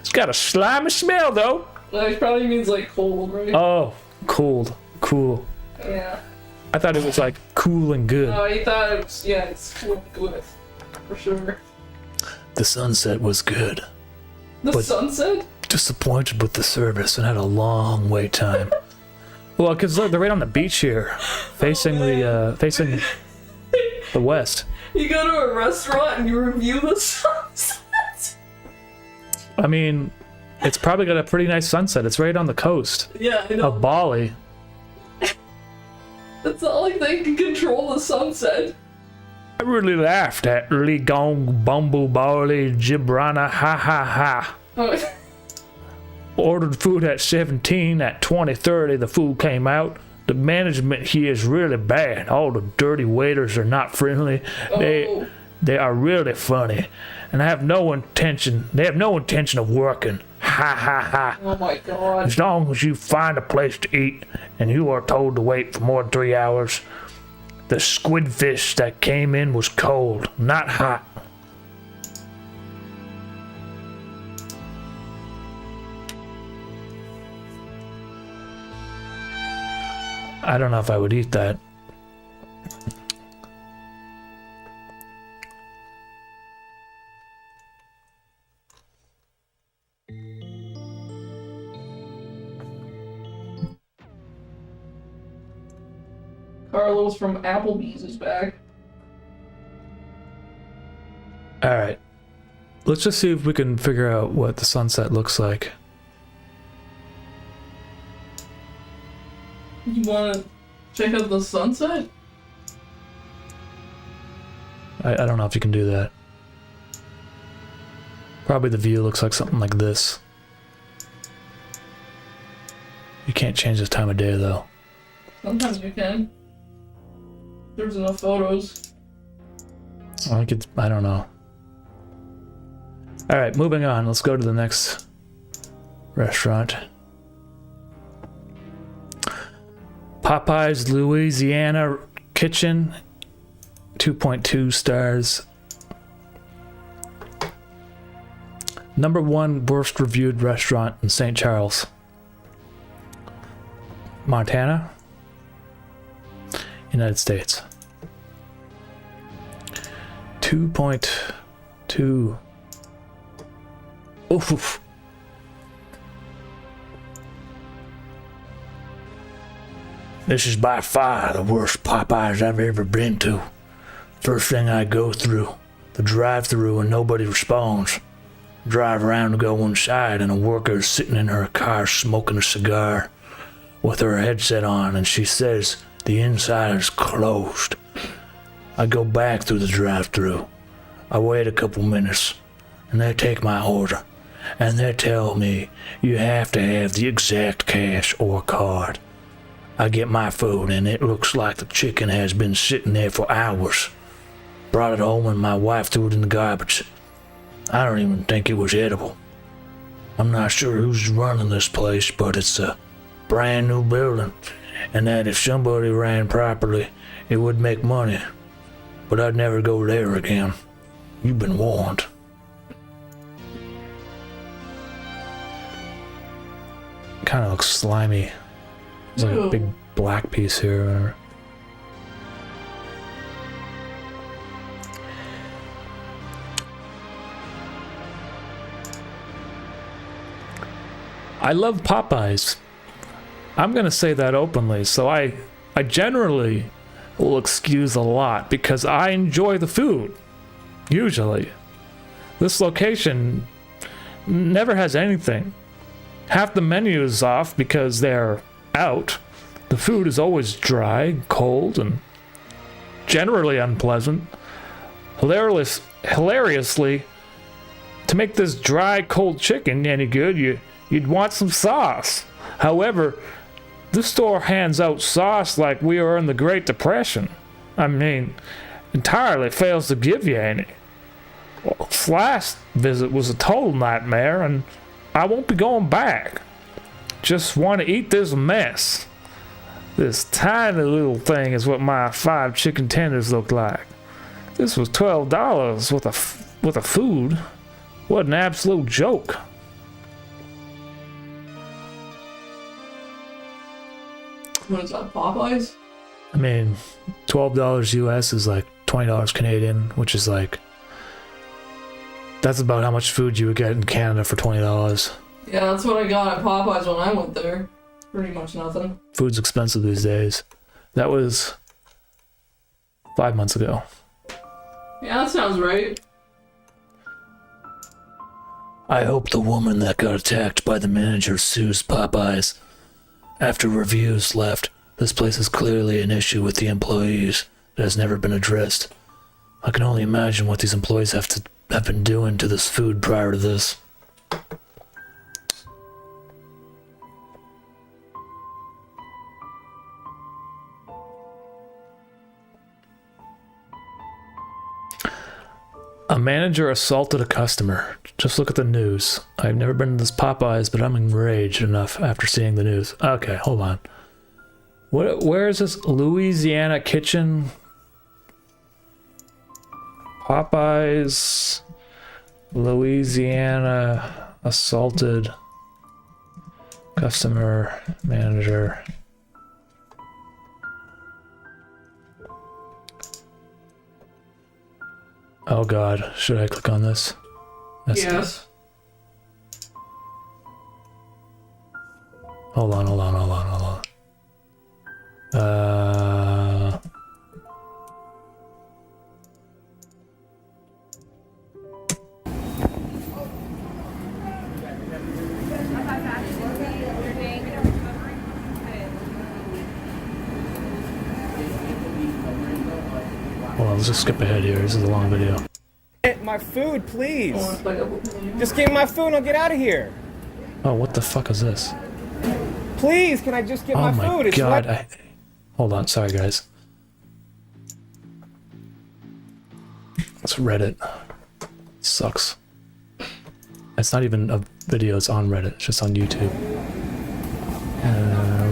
It's got a slimy smell, though. It probably means like cold, right? Oh, cold. Cool. Yeah. I thought it was like cool and good. Oh, you thought it was, yeah, it's cool and good. For sure. The sunset was good. The sunset? Disappointed with the service and had a long wait time. Well, because they're right on the beach here, facing facing the west. You go to a restaurant and you review the sunset. I mean, it's probably got a pretty nice sunset. It's right on the coast Yeah, I know. of Bali. It's not like they can control the sunset. I really laughed at Li Gong Bumble Bali Gibrana ha ha ha. Oh. Ordered food at 17. At 20:30 the food came out. The management here is really bad. All the dirty waiters are not friendly. Oh. They are really funny. And they have no intention of working. Ha ha ha. Oh my god. As long as you find a place to eat and you are told to wait for more than 3 hours, the squid fish that came in was cold, not hot. I don't know if I would eat that. Carlos from Applebee's is back. Alright. Let's just see if we can figure out what the sunset looks like. You wanna check out the sunset? I don't know if you can do that. Probably the view looks like something like this. You can't change the time of day though. Sometimes you can. There's enough photos. I don't know. Alright, moving on. Let's go to the next restaurant. Popeye's Louisiana Kitchen. 2.2 stars. #1 worst reviewed restaurant in St. Charles, Montana, United States. 2.2. Oof. This is by far the worst Popeyes I've ever been to. First thing I go through, the drive-thru and nobody responds. Drive around to go inside and a worker is sitting in her car smoking a cigar with her headset on and she says the inside is closed. I go back through the drive-thru. I wait a couple minutes and they take my order and they tell me you have to have the exact cash or card. I get my food and it looks like the chicken has been sitting there for hours. Brought it home and my wife threw it in the garbage. I don't even think it was edible. I'm not sure who's running this place, but it's a brand new building, and that if somebody ran properly, it would make money. But I'd never go there again. You've been warned. Kind of looks slimy. There's like a big black piece here. I love Popeyes. I'm gonna say that openly. So I generally will excuse a lot because I enjoy the food. Usually, this location never has anything. Half the menu is off because they're out. The food is always dry, cold, and generally unpleasant. Hilariously, to make this dry, cold chicken any good, you'd want some sauce. However, this store hands out sauce like we are in the Great Depression. I mean, entirely fails to give you any. Well, this last visit was a total nightmare, and I won't be going back. Just want to eat this mess. This tiny little thing is what my 5 chicken tenders look like. This was $12 with a food. What an absolute joke. What is that, Popeyes? I mean, $12 US is like $20 Canadian, which is like, that's about how much food you would get in Canada for $20. Yeah, that's what I got at Popeyes when I went there. Pretty much nothing. Food's expensive these days. That was 5 months ago. Yeah, that sounds right. I hope the woman that got attacked by the manager sues Popeyes. After reviews left, this place is clearly an issue with the employees that has never been addressed. I can only imagine what these employees have been doing to this food prior to this. A manager assaulted a customer. Just look at the news. I've never been to this Popeyes, but I'm enraged enough after seeing the news. Okay, hold on. Where is this Louisiana Kitchen? Popeyes, Louisiana, assaulted customer manager. Oh god, should I click on this? Yes. Hold on. Hold on, let's just skip ahead here. This is a long video. Get my food, please. I wanna play that with you. Just give me my food and I'll get out of here. Oh, what the fuck is this? Please, can I just get Oh my my food? It's god. right. Hold on, sorry guys. It's Reddit. Sucks. It's not even a video, it's on Reddit, it's just on YouTube.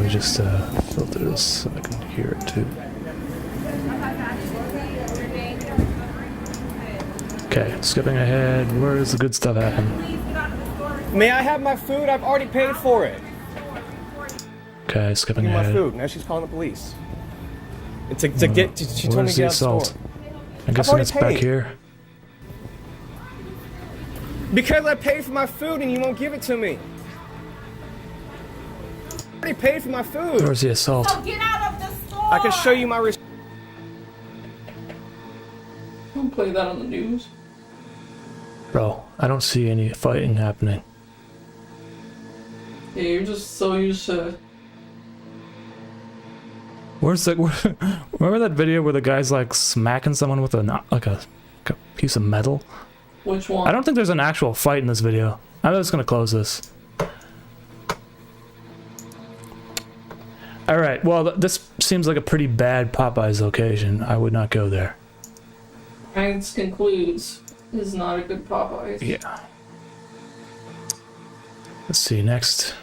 We just filter this so I can hear it too. Okay, skipping ahead. Where does the good stuff happen? May I have my food? I've already paid for it. Okay, skipping Give me my ahead. food. Now she's calling the police. She told me to Where's get the out of the assault? store. I'm guessing already it's back paid. here. Because I paid for my food and you won't give it to me. I already paid for my food. Where's the assault? So get out of the store! I can show you my receipt. Don't play that on the news. Bro, I don't see any fighting happening. Yeah, you're just so used to. Where's the... remember that video where the guy's like smacking someone with like a piece of metal? Which one? I don't think there's an actual fight in this video. I'm just gonna close this. Alright, well, this seems like a pretty bad Popeyes location. I would not go there. Science concludes is not a good Popeyes. Yeah. Let's see, next.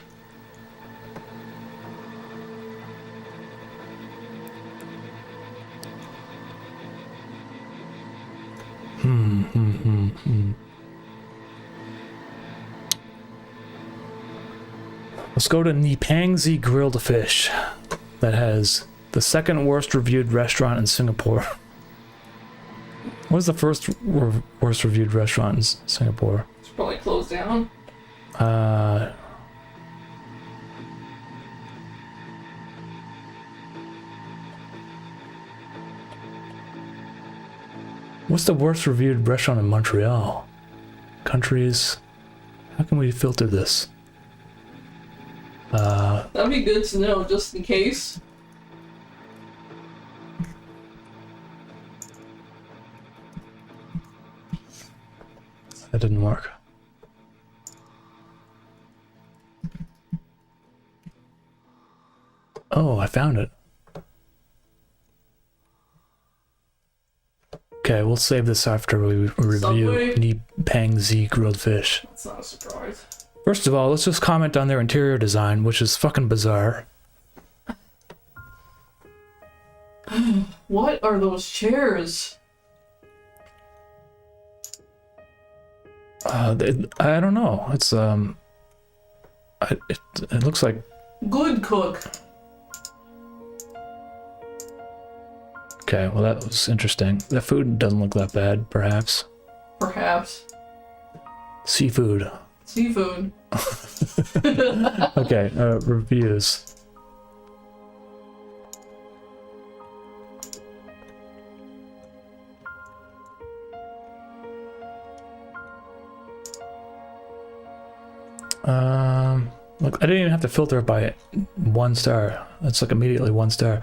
Let's go to Nipangzi Grilled Fish. That has the second worst reviewed restaurant in Singapore. What is the first worst reviewed restaurant in Singapore? It's probably closed down. What's the worst reviewed restaurant in Montreal? Countries. How can we filter this? That'd be good to know, just in case. That didn't work. Oh, I found it. Okay, we'll save this after we review Subway? Nipangzi Grilled Fish. That's not a surprise. First of all, let's just comment on their interior design, which is fucking bizarre. What are those chairs? I don't know. It's it looks like Good cook. okay. Well, that was interesting. The food doesn't look that bad, perhaps. Perhaps. Seafood. Seafood. Okay, reviews. Look, I didn't even have to filter it by 1 star. It's like immediately 1 star.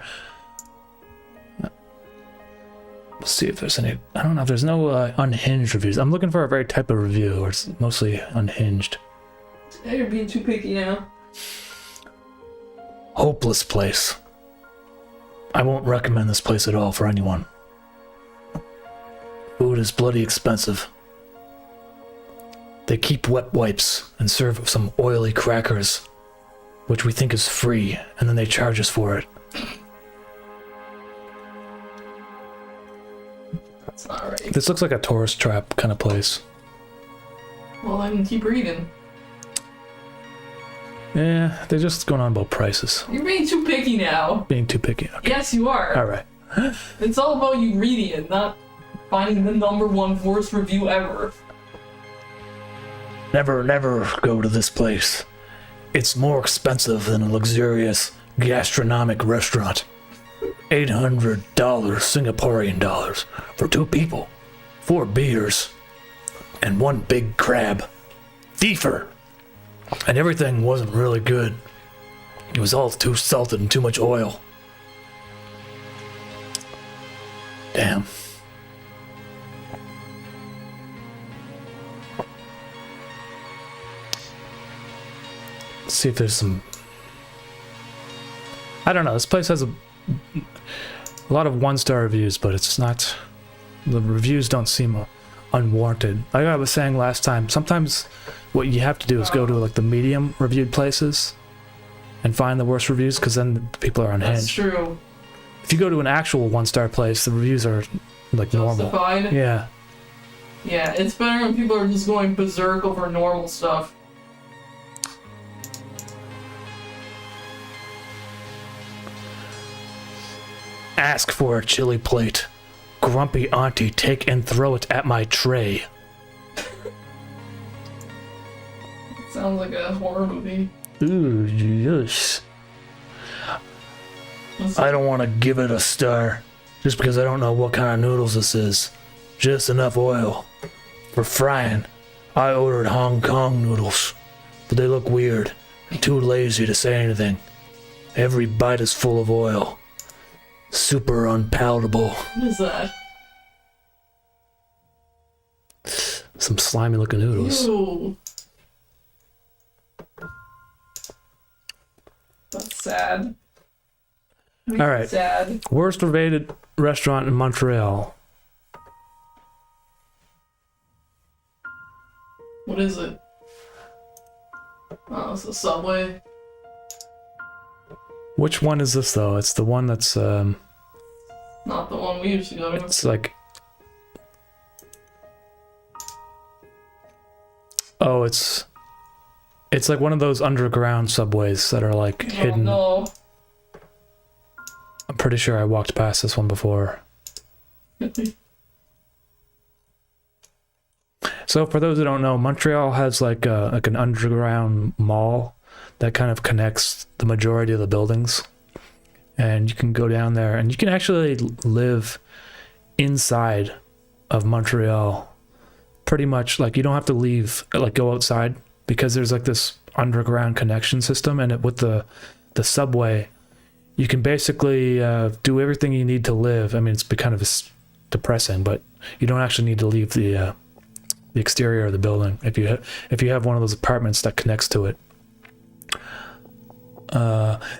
Let's see if there's any. I don't know if there's no unhinged reviews. I'm looking for a very type of review where it's mostly unhinged. Hey, you're being too picky now. Hopeless place. I won't recommend this place at all for anyone. Food is bloody expensive. They keep wet wipes and serve some oily crackers, which we think is free, and then they charge us for it. That's not right. This looks like a tourist trap kind of place. Well, I can keep reading. Yeah, they're just going on about prices. You're being too picky now. Being too picky. Okay. Yes, you are. Alright. It's all about you reading it, not finding the #1 worst review ever. Never go to this place. It's more expensive than a luxurious gastronomic restaurant. $800 Singaporean dollars for 2 people, 4 beers, and 1 big crab. Thiefer! And everything wasn't really good. It was all too salted and too much oil. Damn. Let's see if there's some... I don't know, this place has a lot of 1-star reviews, but it's not... The reviews don't seem unwarranted. Like I was saying last time, sometimes what you have to do is go to like the medium reviewed places and find the worst reviews, because then people are unhinged. That's true. If you go to an actual 1-star place, the reviews are like Justified? normal. Yeah. Yeah, it's better when people are just going berserk over normal stuff. Ask for a chili plate. Grumpy auntie, take and throw it at my tray. Sounds like a horror movie. Ooh, yes. I don't want to give it a star, just because I don't know what kind of noodles this is. Just enough oil. For frying, I ordered Hong Kong noodles, but they look weird. I'm too lazy to say anything. Every bite is full of oil. Super unpalatable. What is that? Some slimy looking noodles. Ew. That's sad. Makes All me right. Sad. Worst rated restaurant in Montreal. What is it? Oh, it's a Subway. Which one is this though? It's the one that's Not the one we used to go to. it's like, oh, it's like one of those underground subways that are like hidden. Oh, I'm pretty sure I walked past this one before. no. So for those who don't know, Montreal has like an underground mall that kind of connects the majority of the buildings, and you can go down there and you can actually live inside of Montreal. Pretty much, like, you don't have to leave, like go outside, because there's like this underground connection system, and with the subway, you can basically do everything you need to live. I mean, it's kind of depressing, but you don't actually need to leave the exterior of the building if you have one of those apartments that connects to it.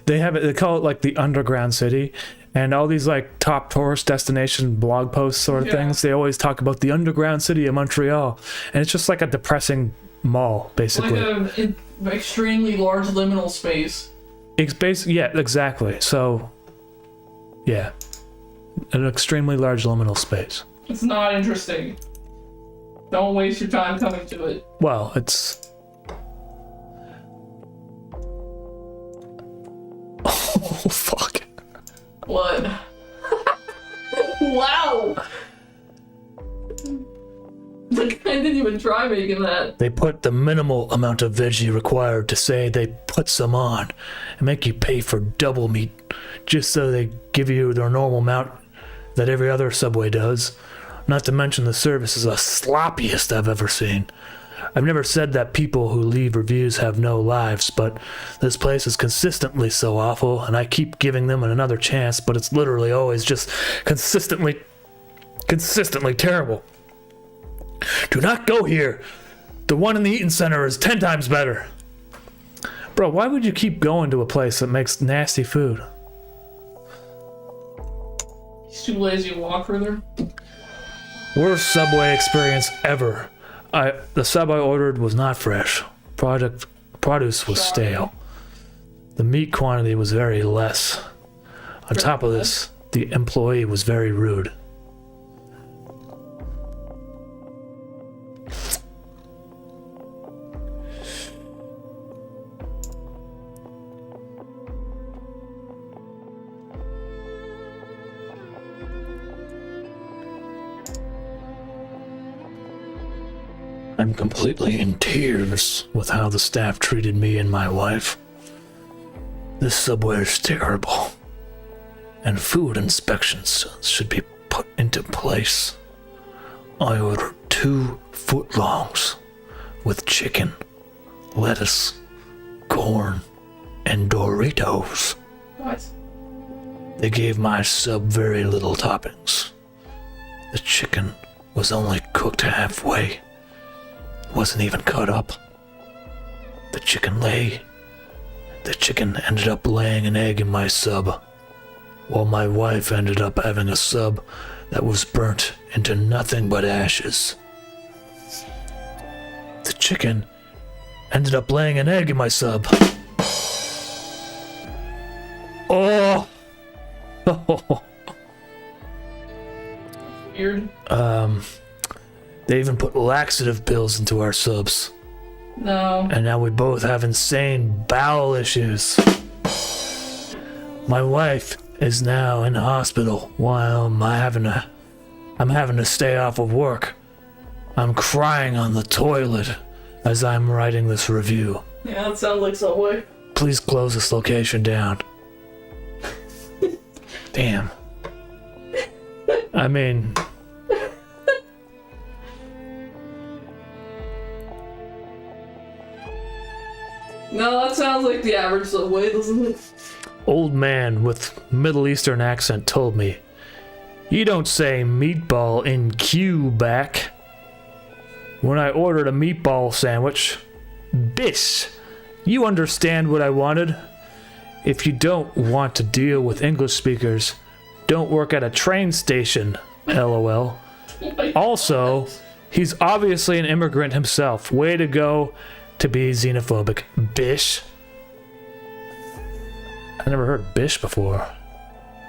They call it like the underground city, and all these like top tourist destination blog posts sort of things, they always talk about the underground city of Montreal, and it's just like a depressing mall basically. Like an extremely large liminal space. Yeah, exactly. So yeah, an extremely large liminal space. It's not interesting. Don't waste your time coming to it. Well, it's... Oh, fuck. What? Wow! The guy didn't even try making that. They put the minimal amount of veggie required to say they put some on and make you pay for double meat just so they give you their normal amount that every other Subway does. Not to mention the service is the sloppiest I've ever seen. I've never said that people who leave reviews have no lives, but this place is consistently so awful, and I keep giving them another chance, but it's literally always just consistently terrible. Do not go here. The one in the Eaton Center is 10 times better. Bro, why would you keep going to a place that makes nasty food? He's too lazy to walk further. Worst Subway experience ever. The sub I ordered was not fresh. Produce was stale. The meat quantity was very less. On top of this, the employee was very rude. I'm completely in tears with how the staff treated me and my wife. This subway is terrible, and food inspections should be put into place. I ordered 2 footlongs with chicken, lettuce, corn, and Doritos. What? They gave my sub very little toppings. The chicken was only cooked halfway. Wasn't even cut up. The chicken ended up laying an egg in my sub, while my wife ended up having a sub that was burnt into nothing but ashes. The chicken ended up laying an egg in my sub. Oh! Weird. They even put laxative pills into our subs. No. And now we both have insane bowel issues. My wife is now in the hospital while I'm having to stay off of work. I'm crying on the toilet as I'm writing this review. Yeah, that sounds like Subway. Please close this location down. Damn. I mean... No, that sounds like the average Subway, doesn't it? Old man with Middle Eastern accent told me, "You don't say meatball in Q back." When I ordered a meatball sandwich, "Bish, you understand what I wanted? If you don't want to deal with English speakers, don't work at a train station, LOL. Also, he's obviously an immigrant himself. Way to go to be xenophobic, bish." I never heard bish before.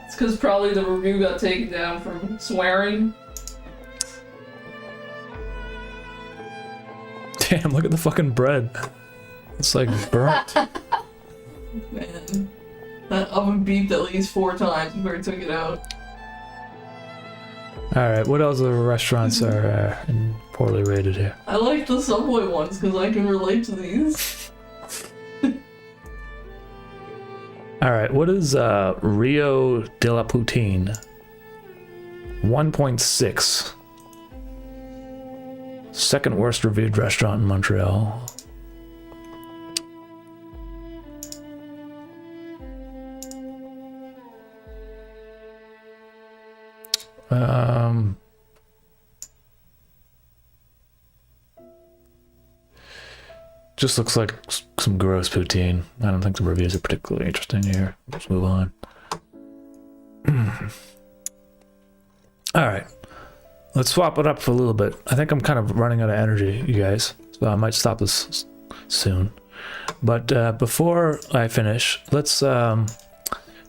It's because probably the review got taken down from swearing. Damn, look at the fucking bread. It's like burnt. Man, that oven beeped at least 4 times before I took it out. Alright, what else of the restaurants are poorly rated here? I like the Subway ones because I can relate to these. Alright, what is Rio de la Poutine? 1.6. Second worst reviewed restaurant in Montreal. Just looks like some gross poutine. I don't think the reviews are particularly interesting here. Let's move on. Alright. Let's swap it up for a little bit. I think I'm kind of running out of energy, you guys. So I might stop this soon. But before I finish, let's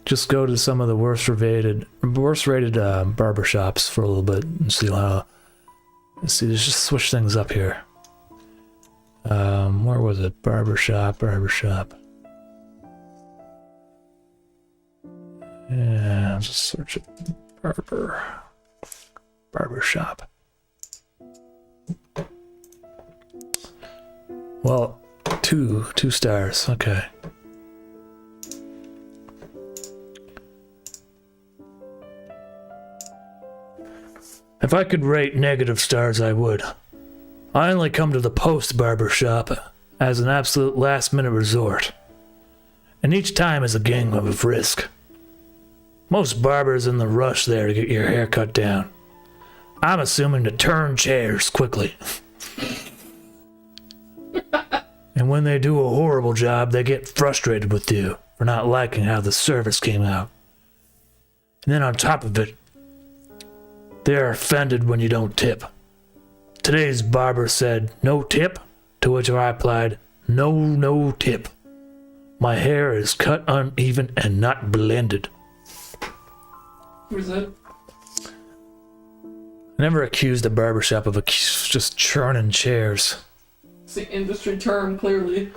just go to some of the worst rated barbershops for a little bit and see how. Let's just switch things up here. Where was it? Barbershop. Yeah, just search it. Barbershop. Well, two stars. Okay. If I could rate negative stars, I would. I only come to the Post Barbershop as an absolute last-minute resort, and each time is a game of risk. Most barbers in the rush there to get your hair cut down. I'm assuming to turn chairs quickly. And when they do a horrible job, they get frustrated with you for not liking how the service came out. And then on top of it, they're offended when you don't tip. Today's barber said, "No tip?" To which I replied, No tip. My hair is cut uneven and not blended." Where's it? I never accused a barbershop of just churning chairs. It's the industry term, clearly.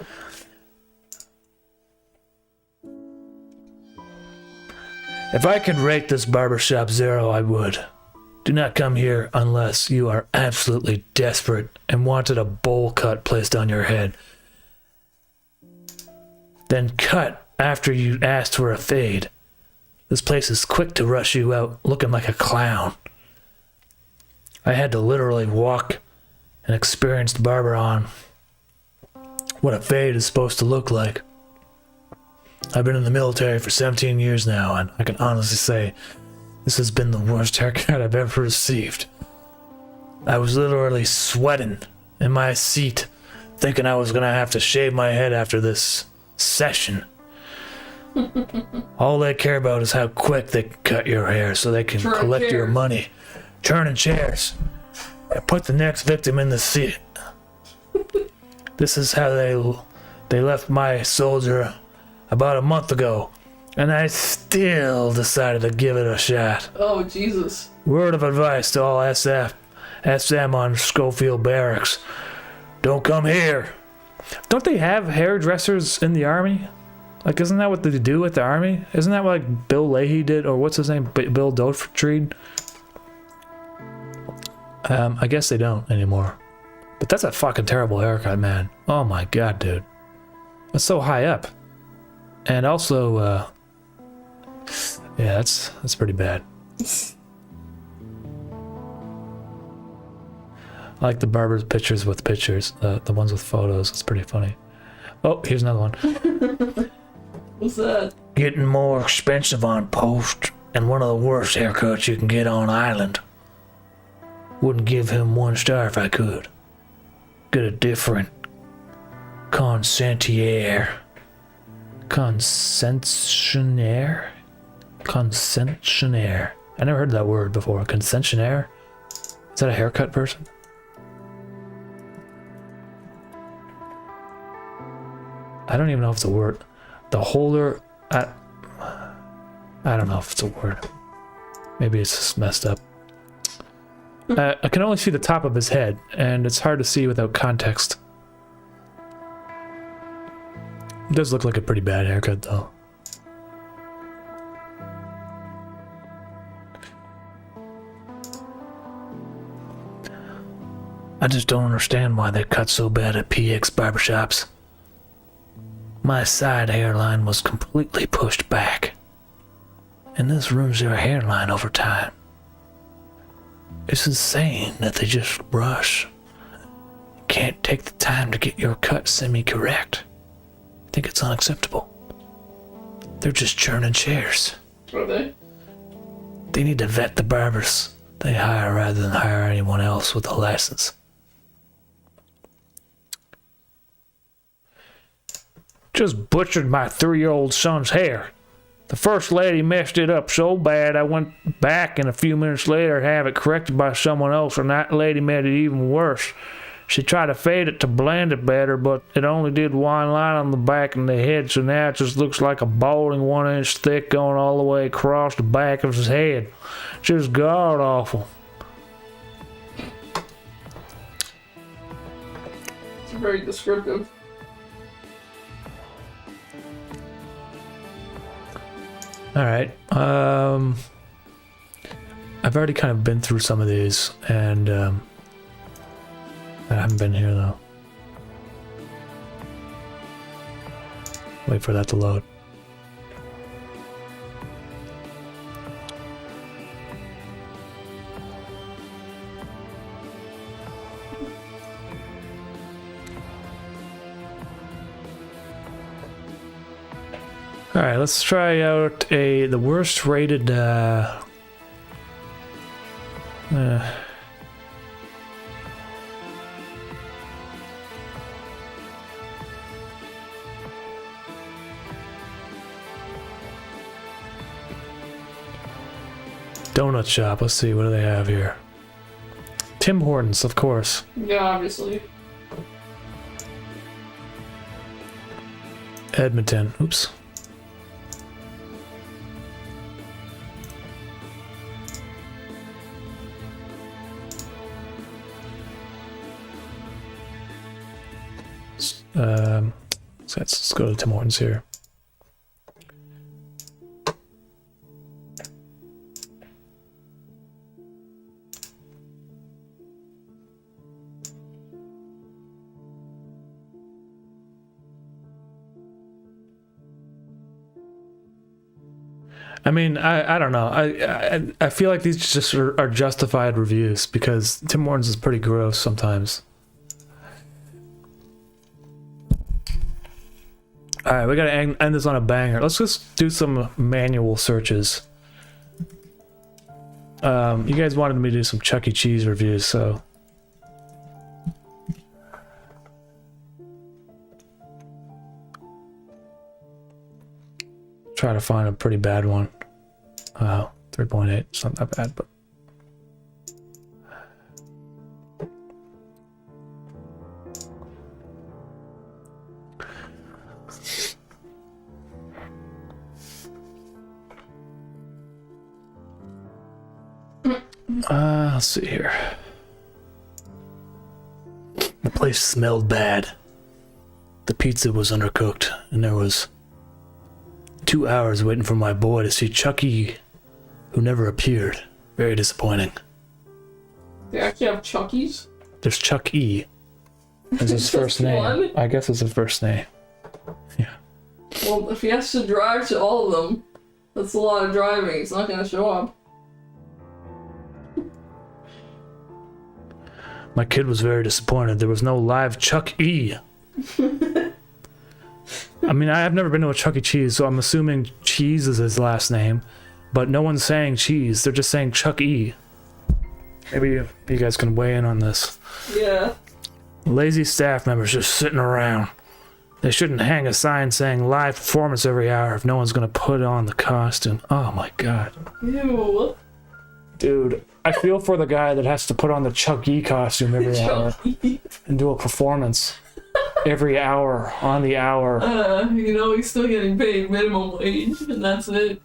If I could rate this barbershop 0, I would. Do not come here unless you are absolutely desperate and wanted a bowl cut placed on your head. Then cut after you asked for a fade. This place is quick to rush you out looking like a clown. I had to literally walk an experienced barber on what a fade is supposed to look like. I've been in the military for 17 years now, and I can honestly say this has been the worst haircut I've ever received. I was literally sweating in my seat, thinking I was gonna have to shave my head after this session. All they care about is how quick they can cut your hair so they can collect your money. Turning chairs. And put the next victim in the seat. This is how they left my soldier about a month ago, and I still decided to give it a shot. Oh, Jesus. Word of advice to all SM on Schofield Barracks. Don't come here. Don't they have hairdressers in the army? Like, isn't that what they do at the army? Isn't that what, like, Bill Leahy did? Or what's his name? Bill Dotrieve? I guess they don't anymore. But that's a fucking terrible haircut, man. Oh my god, dude. That's so high up. And also, yeah, that's pretty bad. I like the barber's pictures with pictures. The ones with photos. It's pretty funny. Oh, here's another one. What's that? Getting more expensive on post, and one of the worst haircuts you can get on island. Wouldn't give him 1 star if I could. Get a different concessionaire. Concessionaire? Concessionaire. I never heard that word before. Concessionaire? Is that a haircut person? I don't even know if it's a word. The holder... I don't know if it's a word. Maybe it's just messed up. I can only see the top of his head, and it's hard to see without context. It does look like a pretty bad haircut, though. I just don't understand why they cut so bad at PX barbershops. My side hairline was completely pushed back, and this ruins your hairline over time. It's insane that they just rush. You can't take the time to get your cut semi-correct. I think it's unacceptable. They're just churning chairs. Are they? They need to vet the barbers they hire rather than hire anyone else with a license. Just butchered my 3-year-old son's hair. The first lady messed it up so bad I went back and a few minutes later to have it corrected by someone else, and that lady made it even worse. She tried to fade it to blend it better, but it only did one line on the back and the head, so now it just looks like a balding 1 inch thick going all the way across the back of his head. Just god awful. It's very descriptive. Alright, I've already kind of been through some of these, and I haven't been here though. Wait for that to load. Alright, let's try out the worst rated donut shop. Let's see, what do they have here? Tim Hortons, of course. Yeah, obviously. Edmonton. Oops. So let's go to Tim Hortons here. I mean, I don't know. I feel like these just are justified reviews because Tim Hortons is pretty gross sometimes. All right, we gotta end this on a banger. Let's just do some manual searches. You guys wanted me to do some Chuck E. Cheese reviews, so try to find a pretty bad one. 3.8, it's not that bad, but let's see here. The place smelled bad. The pizza was undercooked, and there was 2 hours waiting for my boy to see Chuck E., who never appeared. Very disappointing. They actually have Chuckies? There's Chuck E. That's his first name. One? I guess it's his first name. Yeah. Well, if he has to drive to all of them, that's a lot of driving. He's not gonna show up. My kid was very disappointed. There was no live Chuck E. I mean, I have never been to a Chuck E. Cheese, so I'm assuming Cheese is his last name. But no one's saying Cheese. They're just saying Chuck E. Maybe you guys can weigh in on this. Yeah. Lazy staff members just sitting around. They shouldn't hang a sign saying live performance every hour if no one's gonna put on the costume. Oh my god. Ew. Dude, I feel for the guy that has to put on the Chuck E costume every hour and do a performance every hour on the hour. You know, he's still getting paid minimum wage, and that's it.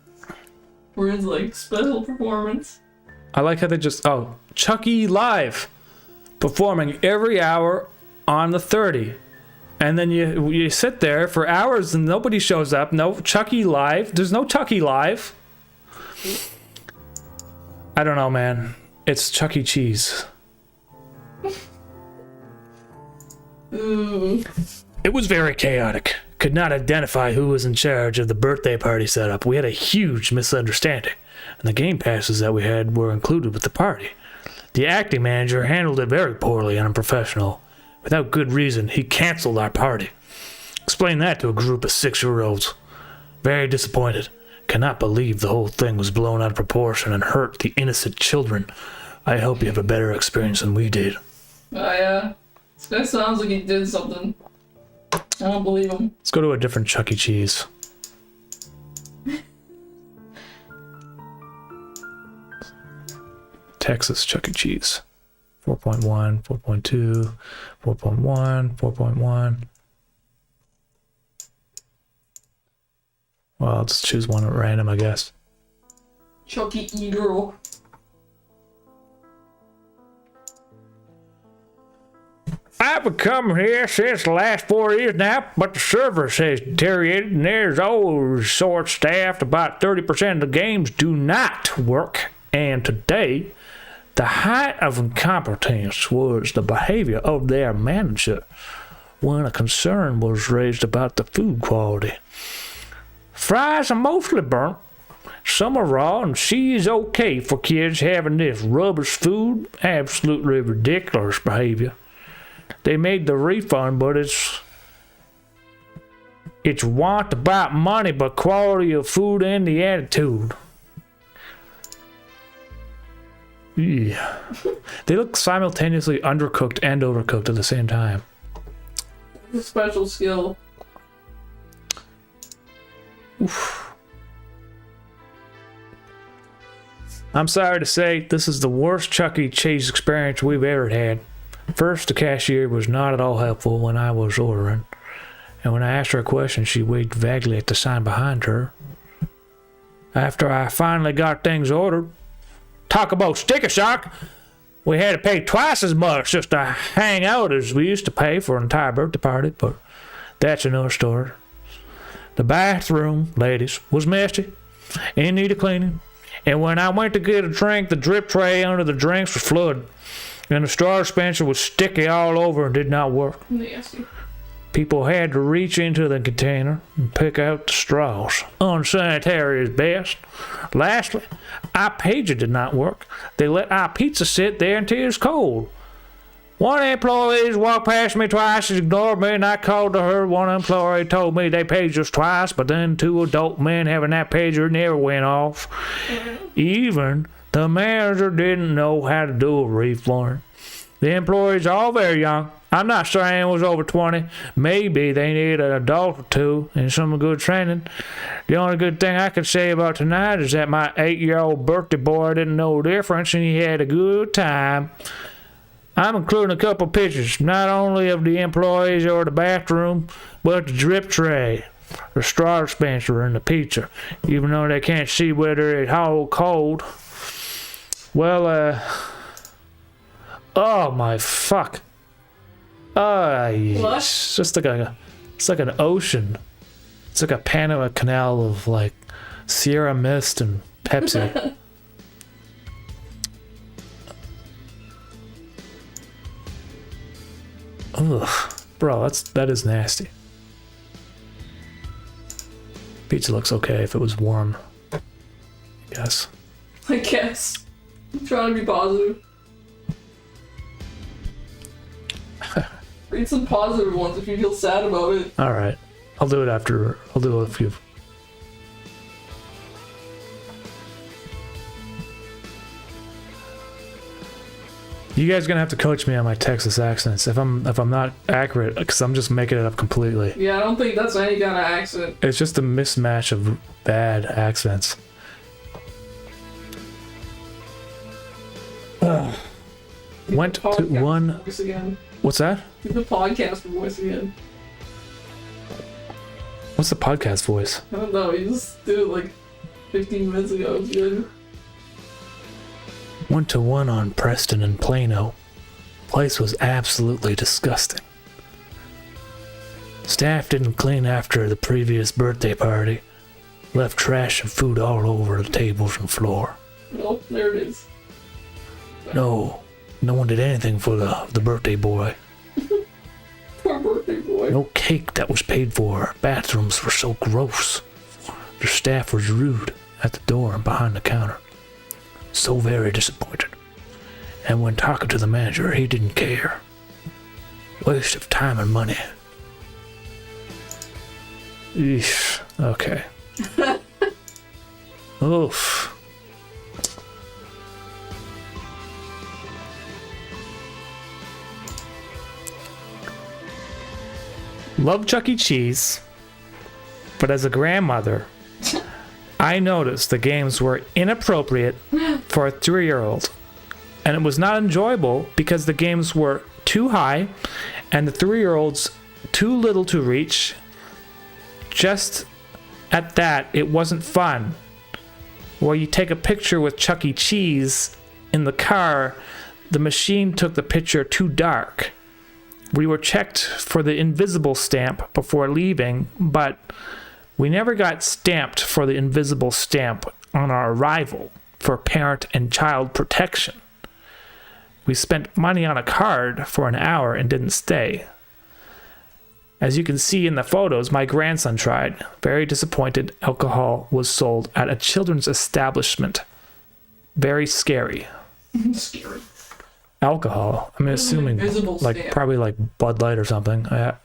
For his, like, special performance. I like how they just, Chuck E live, performing every hour on the 30. And then you sit there for hours and nobody shows up. No Chuck E live. There's no Chuck E live. I don't know, man. It's Chuck E. Cheese. Ooh. It was very chaotic. Could not identify who was in charge of the birthday party setup. We had a huge misunderstanding, and the game passes that we had were included with the party. The acting manager handled it very poorly and unprofessional. Without good reason, he canceled our party. Explain that to a group of 6-year-olds. Very disappointed. Cannot believe the whole thing was blown out of proportion and hurt the innocent children. I hope you have a better experience than we did. Yeah. This guy sounds like he did something. I don't believe him. Let's go to a different Chuck E. Cheese. Texas Chuck E. Cheese. 4.1, 4.2, 4.1, 4.1. Well, I'll just choose one at random, I guess. Chucky E. Girl. I've been coming here since the last 4 years now, but the service has deteriorated and there's always short-staffed. About 30% of the games do not work. And today, the height of incompetence was the behavior of their manager when a concern was raised about the food quality. Fries are mostly burnt. Some are raw, and she's okay for kids having this rubbish food. Absolutely ridiculous behavior. They made the refund, but it's want about money, but quality of food and the attitude. Yeah. They look simultaneously undercooked and overcooked at the same time. It's a special skill. Oof. I'm sorry to say, this is the worst Chuck E. Cheese experience we've ever had. First, the cashier was not at all helpful when I was ordering, and when I asked her a question, she waved vaguely at the sign behind her. After I finally got things ordered, talk about sticker shock, we had to pay twice as much just to hang out as we used to pay for an entire birthday party, but that's another story. The bathroom, ladies, was messy, in need of cleaning, and when I went to get a drink, the drip tray under the drinks was flooded. And the straw dispenser was sticky all over and did not work. Nasty. People had to reach into the container and pick out the straws. Unsanitary is best. Lastly, our pager did not work. They let our pizza sit there until it was cold. One employee walked past me twice and ignored me, and I called to her. One employee told me they paged us twice, but then two adult men having that pager never went off. Even the manager didn't know how to do a refloor. The employees are all very young. I'm not sure anyone was over 20. Maybe they need an adult or two and some good training. The only good thing I can say about tonight is that my 8-year-old birthday boy didn't know the difference and he had a good time. I'm including a couple pictures, not only of the employees or the bathroom, but the drip tray, the straw dispenser, and the pizza, even though they can't see whether it's hot or cold. Well, oh my fuck. What? It's just like it's like an ocean. It's like a Panama Canal of like Sierra Mist and Pepsi. Ugh, bro, that is nasty. Pizza looks okay if it was warm. I guess. I guess. I'm trying to be positive. Read some positive ones if you feel sad about it. All right, I'll do it after. I'll do a few. You guys are gonna have to coach me on my Texas accents if I'm not accurate, because I'm just making it up completely. Yeah, I don't think that's any kind of accent. It's just a mismatch of bad accents. Went to one. Voice again. What's that? Do the podcast voice again. What's the podcast voice? I don't know. You just did it like 15 minutes ago. It was good. Went to one on Preston and Plano. Place was absolutely disgusting. Staff didn't clean after the previous birthday party. Left trash and food all over the tables and floor. Nope, there it is. No one did anything for the birthday boy. Poor birthday boy. No cake that was paid for. Bathrooms were so gross. The staff was rude at the door and behind the counter. So very disappointed. And when talking to the manager, he didn't care. Waste of time and money. Eesh. Okay. Oof. Love Chuck E. Cheese, but as a grandmother, I noticed the games were inappropriate for a 3-year-old. And it was not enjoyable because the games were too high and the 3-year-olds too little to reach. Just at that, it wasn't fun. Where you take a picture with Chuck E. Cheese in the car, the machine took the picture too dark. We were checked for the invisible stamp before leaving, but we never got stamped for the invisible stamp on our arrival for parent and child protection. We spent money on a card for an hour and didn't stay. As you can see in the photos, my grandson tried. Very disappointed alcohol was sold at a children's establishment. Very scary. Scary. Alcohol. I'm assuming like stamp. Probably like Bud Light or something. Yeah.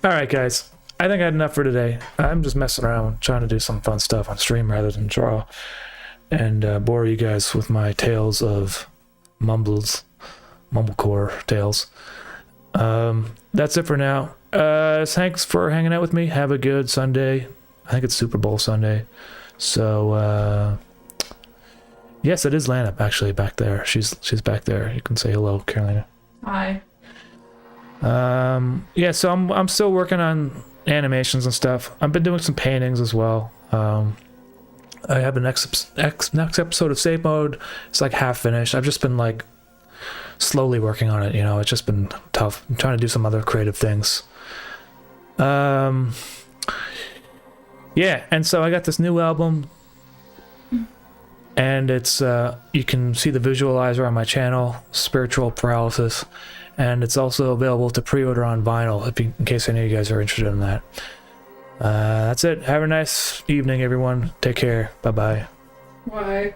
Alright guys, I think I had enough for today. I'm just messing around trying to do some fun stuff on stream rather than draw and bore you guys with my tales of mumblecore tales. That's it for now. Thanks for hanging out with me. Have a good Sunday. I think it's Super Bowl Sunday. So yes, it is Lana actually back there. She's back there. You can say hello, Carolina. Hi. Yeah, so I'm still working on animations and stuff. I've been doing some paintings as well. I have the next episode of Save Mode. It's like half finished. I've just been like slowly working on it, you know. It's just been tough. I'm trying to do some other creative things. Yeah, and so I got this new album. And it's you can see the visualizer on my channel, Spiritual Paralysis, and it's also available to pre-order on vinyl in case any of you guys are interested in that. That's it. Have a nice evening, everyone. Take care. Bye-bye. Bye.